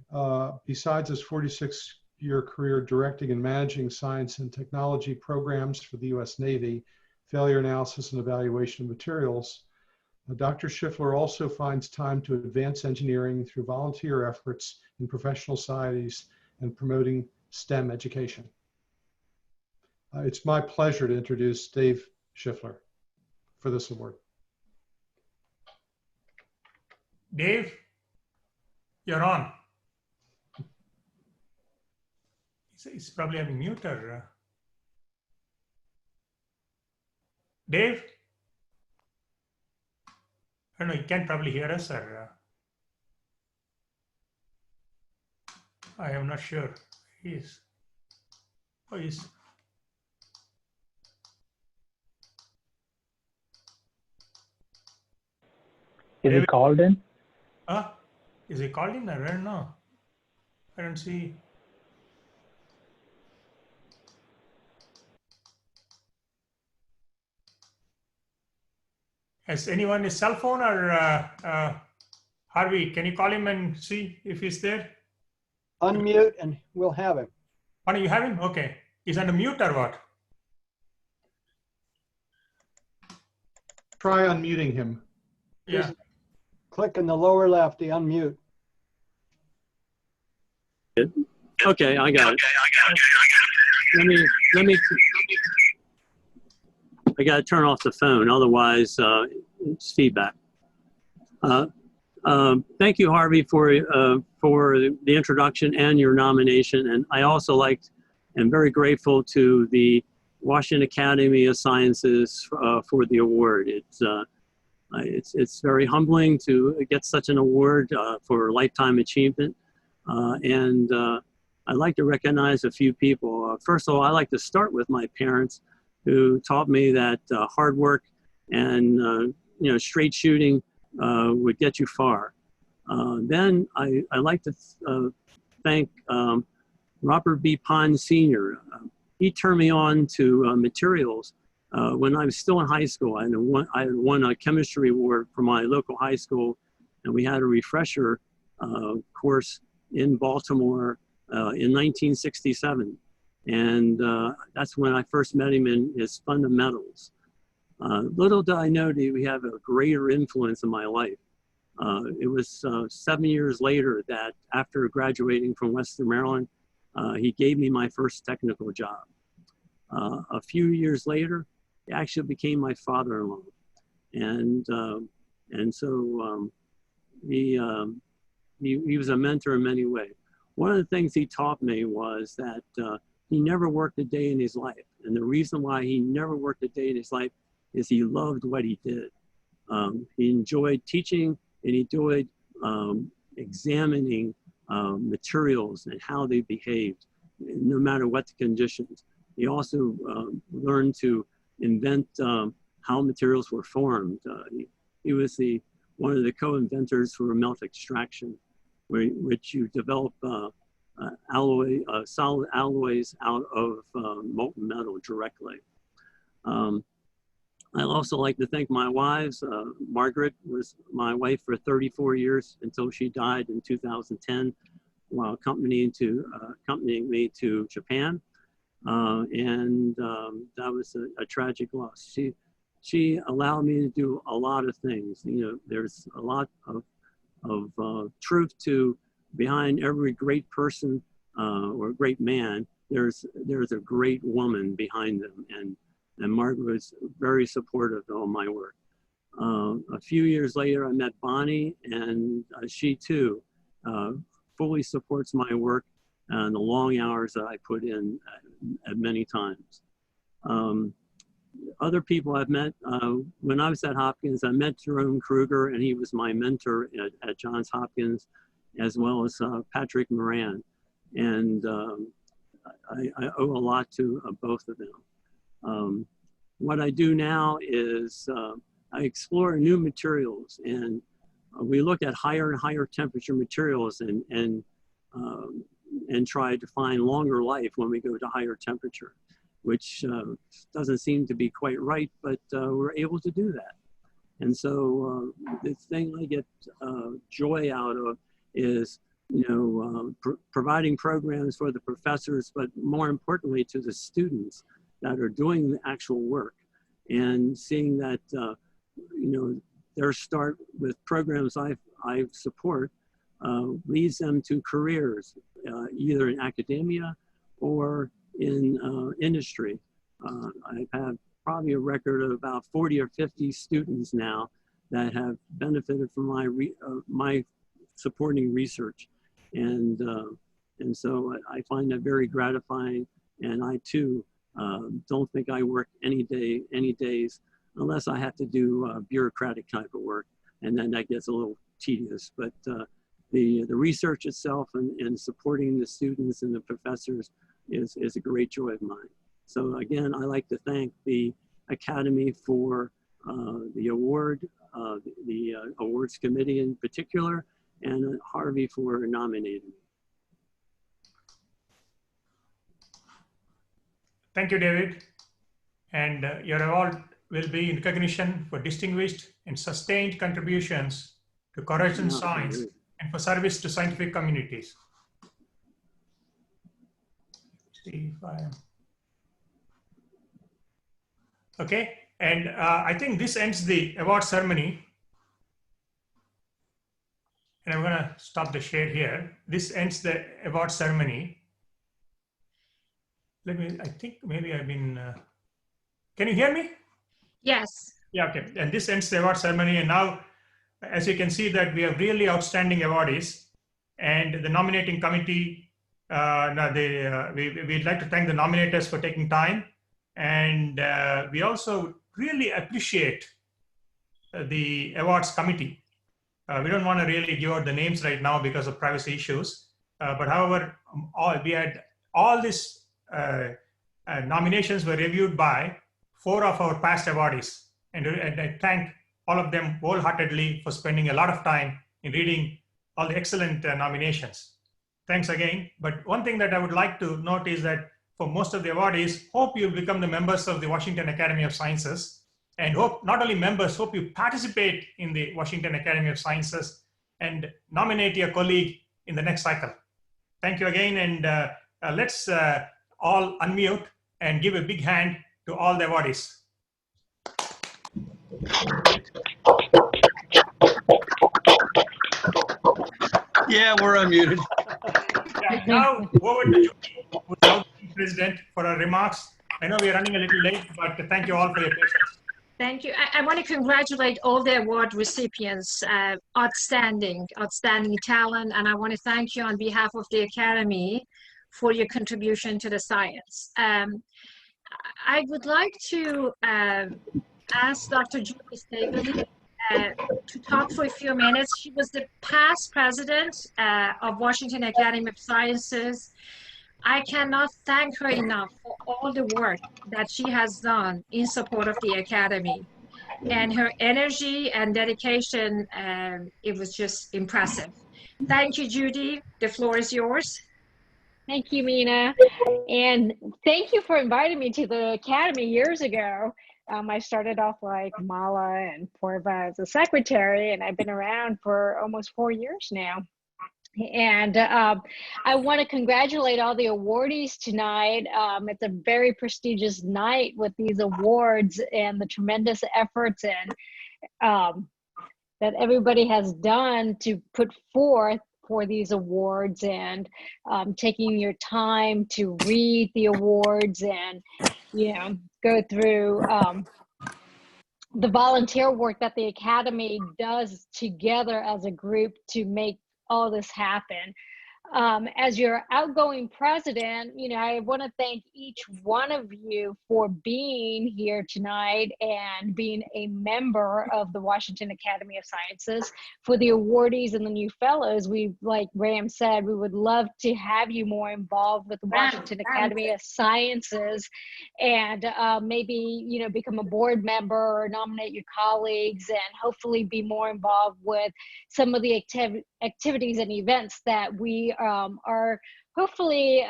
besides his 46 year career directing and managing science and technology programs for the U.S. Navy, failure analysis and evaluation of materials. Dr. Shiffler also finds time to advance engineering through volunteer efforts in professional societies and promoting STEM education. It's my pleasure to introduce Dave Shiffler for this award. Dave, you're on. He's probably having mute or... Dave? I don't know, you can't probably hear us or... I am not sure. He's... Oh, he's... Is he called in? Is he called in? I don't know. I don't see. Has anyone his cell phone or Harvey? Can you call him and see if he's there? Unmute and we'll have him. Oh, you have him? Okay. He's on a mute or what? Try unmuting him. Yeah. Just click in the lower left, the unmute. Okay, I got it. Let me. I got to turn off the phone, otherwise it's feedback. Thank you, Harvey, for the introduction and your nomination. And I also am very grateful to the Washington Academy of Sciences for the award. It's very humbling to get such an award for lifetime achievement. I'd like to recognize a few people. First of all, I'd like to start with my parents, who taught me that hard work and straight shooting would get you far. Then I like to thank Robert B. Pond Sr. He turned me on to materials when I was still in high school. I had won a chemistry award for my local high school, and we had a refresher course in Baltimore in 1967. And that's when I first met him in his fundamentals. Little did I know that he would have a greater influence in my life. It was 7 years later that after graduating from Western Maryland, he gave me my first technical job. A few years later, he actually became my father-in-law. And so he was a mentor in many ways. One of the things he taught me was that he never worked a day in his life. And the reason why he never worked a day in his life is he loved what he did. He enjoyed teaching, and he enjoyed examining materials and how they behaved, no matter what the conditions. He also learned to invent how materials were formed. He was one of the co-inventors for melt extraction, which you develop solid alloys out of molten metal directly. I'd also like to thank my wives. Margaret was my wife for 34 years until she died in 2010 while accompanying me to Japan. That was a tragic loss. She allowed me to do a lot of things. There's a lot of truth behind every great person or great man. There's a great woman behind them, and Margaret was very supportive of my work. A few years later, I met Bonnie, and she too fully supports my work and the long hours that I put in at many times. Other people I've met, when I was at Hopkins, I met Jerome Kruger, and he was my mentor at Johns Hopkins, as well as Patrick Moran. And I owe a lot to both of them. What I do now is I explore new materials, and we look at higher and higher temperature materials and try to find longer life when we go to higher temperature, which doesn't seem to be quite right, but we're able to do that. And so the thing I get joy out of is providing programs for the professors, but more importantly to the students that are doing the actual work, and seeing that their start with programs I support leads them to careers either in academia or in industry. I have probably a record of about 40 or 50 students now that have benefited from my supporting research, and so I find that very gratifying. And I too don't think I work any days unless I have to do bureaucratic type of work, and then that gets a little tedious. But the research itself and supporting the students and the professors is a great joy of mine. So again, I like to thank the Academy for the award, the awards committee in particular, and Harvey for nominating me. Thank you, David. And your award will be in recognition for distinguished and sustained contributions to courage in science and for service to scientific communities. See if I am... Okay, and I think this ends the award ceremony. And I'm gonna stop the share here. This ends the award ceremony. I think maybe I've been, can you hear me? Yes. Yeah, okay. And this ends the award ceremony. And now, as you can see that we have really outstanding awardees, and the nominating committee, we'd like to thank the nominators for taking time. And we also really appreciate the awards committee. We don't want to really give out the names right now because of privacy issues. But however, we had all these nominations were reviewed by 4 of our past awardees. And I thank all of them wholeheartedly for spending a lot of time in reading all the excellent nominations. Thanks again. But one thing that I would like to note is that for most of the awardees, hope you become the members of the Washington Academy of Sciences. And hope not only members, hope you participate in the Washington Academy of Sciences and nominate your colleague in the next cycle. Thank you again, and let's all unmute and give a big hand to all the awardees. Yeah, we're unmuted. Yeah, now over to Judy, who's our president, for our remarks. I know we're running a little late, but thank you all for your patience. Thank you. I want to congratulate all the award recipients. Outstanding talent. And I want to thank you on behalf of the Academy for your contribution to the science. I would like to ask Dr. Judy Staley to talk for a few minutes. She was the past president of Washington Academy of Sciences. I cannot thank her enough for all the work that she has done in support of the Academy. And her energy and dedication, it was just impressive. Thank you, Judy. The floor is yours. Thank you, Mina. And thank you for inviting me to the Academy years ago. I started off like Mala and Porva as a secretary, and I've been around for almost 4 years now. And I want to congratulate all the awardees tonight. It's a very prestigious night with these awards and the tremendous efforts and that everybody has done to put forth for these awards, and taking your time to read the awards and, you know, go through the volunteer work that the Academy does together as a group to make all this happen. As your outgoing president, you know, I want to thank each one of you for being here tonight and being a member of the Washington Academy of Sciences. For the awardees and the new fellows, we, like Ram said, we would love to have you more involved with the Washington Academy of Sciences, and maybe, you know, become a board member or nominate your colleagues, and hopefully be more involved with some of the activities and events that we are hopefully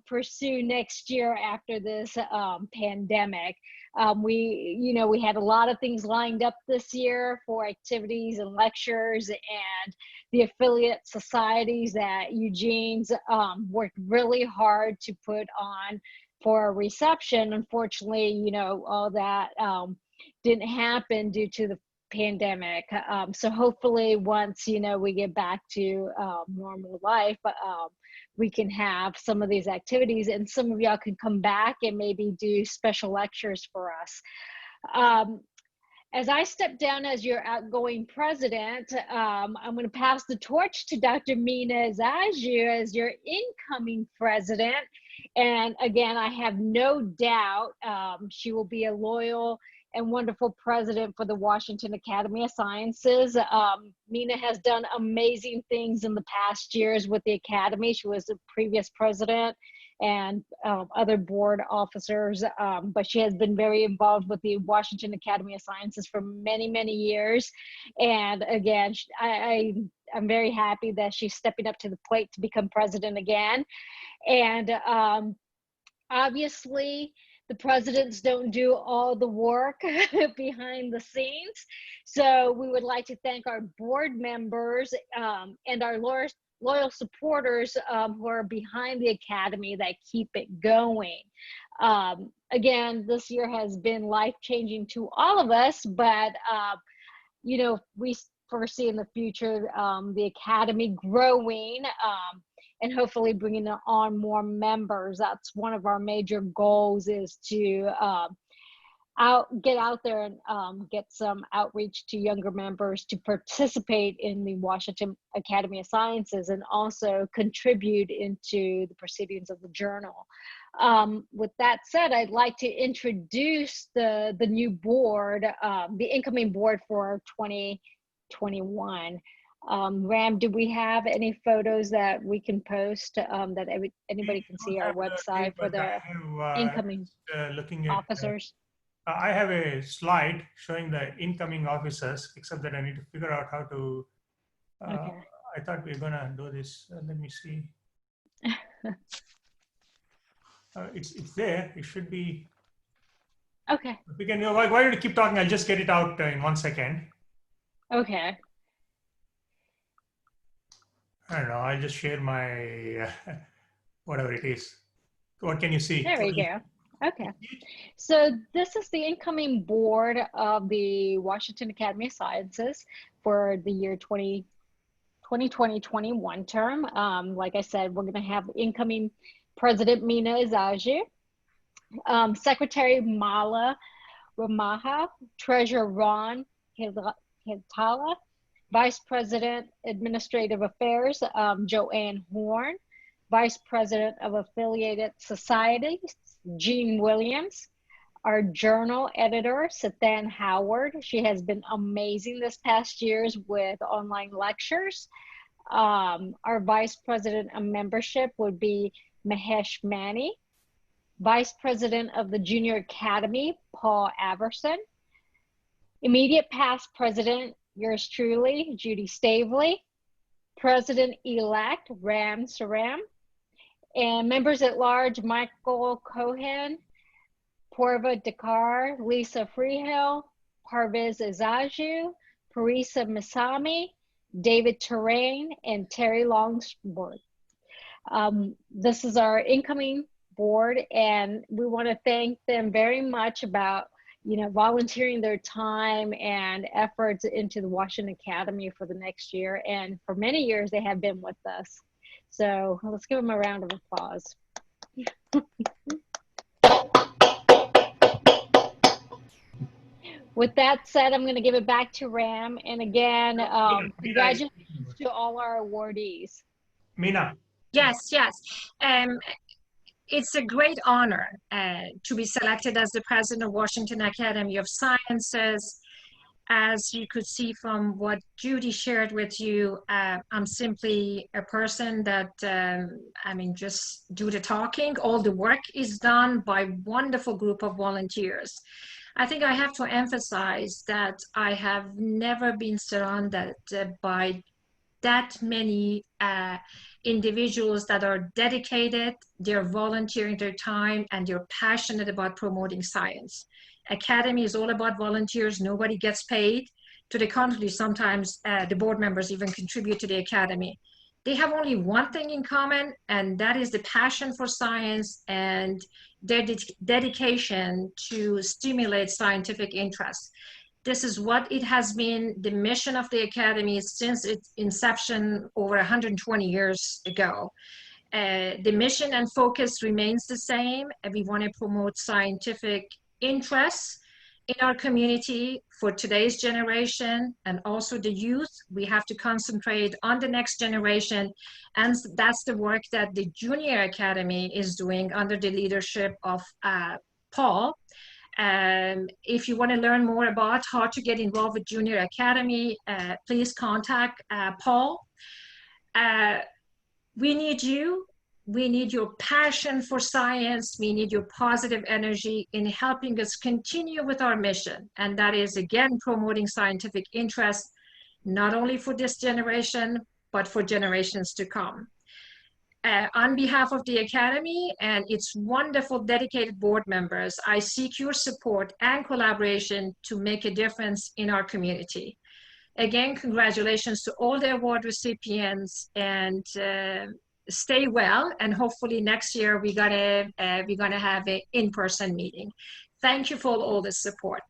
pursue next year after this pandemic. We had a lot of things lined up this year for activities and lectures, and the affiliate societies that Eugene's worked really hard to put on for a reception. Unfortunately, all that didn't happen due to the pandemic. So hopefully once, we get back to normal life, we can have some of these activities, and some of y'all can come back and maybe do special lectures for us. As I step down as your outgoing president, I'm going to pass the torch to Dr. Mina Zaju as your incoming president. And again, I have no doubt she will be a loyal and wonderful president for the Washington Academy of Sciences. Mina has done amazing things in the past years with the Academy. She was the previous president and other board officers, but she has been very involved with the Washington Academy of Sciences for many, many years. And again, I'm very happy that she's stepping up to the plate to become president again. And obviously, the presidents don't do all the work behind the scenes. So we would like to thank our board members and our loyal supporters who are behind the Academy that keep it going. Again, this year has been life-changing to all of us, but we foresee in the future the Academy growing and hopefully bringing on more members. That's one of our major goals, is to get out there and get some outreach to younger members to participate in the Washington Academy of Sciences and also contribute into the proceedings of the journal. With that said, I'd like to introduce the new board, the incoming board for 2021. Ram, do we have any photos that we can post that anybody can see our website for the incoming officers? I have a slide showing the incoming officers, except that I need to figure out how to, Okay. I thought we were gonna do this. Let me see. It's there, it should be. Okay. We can, why don't you keep talking? I'll just get it out in 1 second. Okay. I don't know, I'll just share my, whatever it is. What can you see? There we go. Okay. So this is the incoming board of the Washington Academy of Sciences for the year 2020-21 term. Like I said, we're going to have incoming President Mina Zaju, Secretary Mala Ramaha, Treasurer Ron Hintala, Vice President Administrative Affairs Joanne Horn, Vice President of Affiliated Societies Jean Williams, our journal editor Sathan Howard. She has been amazing this past years with online lectures. Our Vice President of Membership would be Mahesh Mani, Vice President of the Junior Academy Paul Averson, Immediate Past President, yours truly, Judy Stavely, President-elect Ram Sriram, and members at large Michael Cohen, Purva Dakar, Lisa Freehill, Parviz Azaju, Parisa Masami, David Terrain, and Terry Longsworth. This is our incoming board, and we want to thank them very much about volunteering their time and efforts into the Washington Academy for the next year. And for many years, they have been with us. So let's give them a round of applause. With that said, I'm going to give it back to Ram. And again, congratulations to all our awardees. Mina. Yes. It's a great honor to be selected as the president of Washington Academy of Sciences. As you could see from what Judy shared with you, I'm simply a person that, just do the talking. All the work is done by a wonderful group of volunteers. I think I have to emphasize that I have never been surrounded by that many individuals that are dedicated, they're volunteering their time, and they're passionate about promoting science. Academy is all about volunteers. Nobody gets paid. To the contrary, sometimes the board members even contribute to the Academy. They have only one thing in common, and that is the passion for science and their dedication to stimulate scientific interest. This is what it has been the mission of the Academy since its inception over 120 years ago. The mission and focus remains the same. We want to promote scientific interests in our community for today's generation and also the youth. We have to concentrate on the next generation, and that's the work that the Junior Academy is doing under the leadership of Paul. If you want to learn more about how to get involved with Junior Academy, please contact Paul. We need you. We need your passion for science. We need your positive energy in helping us continue with our mission. And that is, again, promoting scientific interest, not only for this generation, but for generations to come. On behalf of the Academy and its wonderful dedicated board members, I seek your support and collaboration to make a difference in our community. Again, congratulations to all the award recipients, and stay well, and hopefully next year we're gonna have an in-person meeting. Thank you for all the support.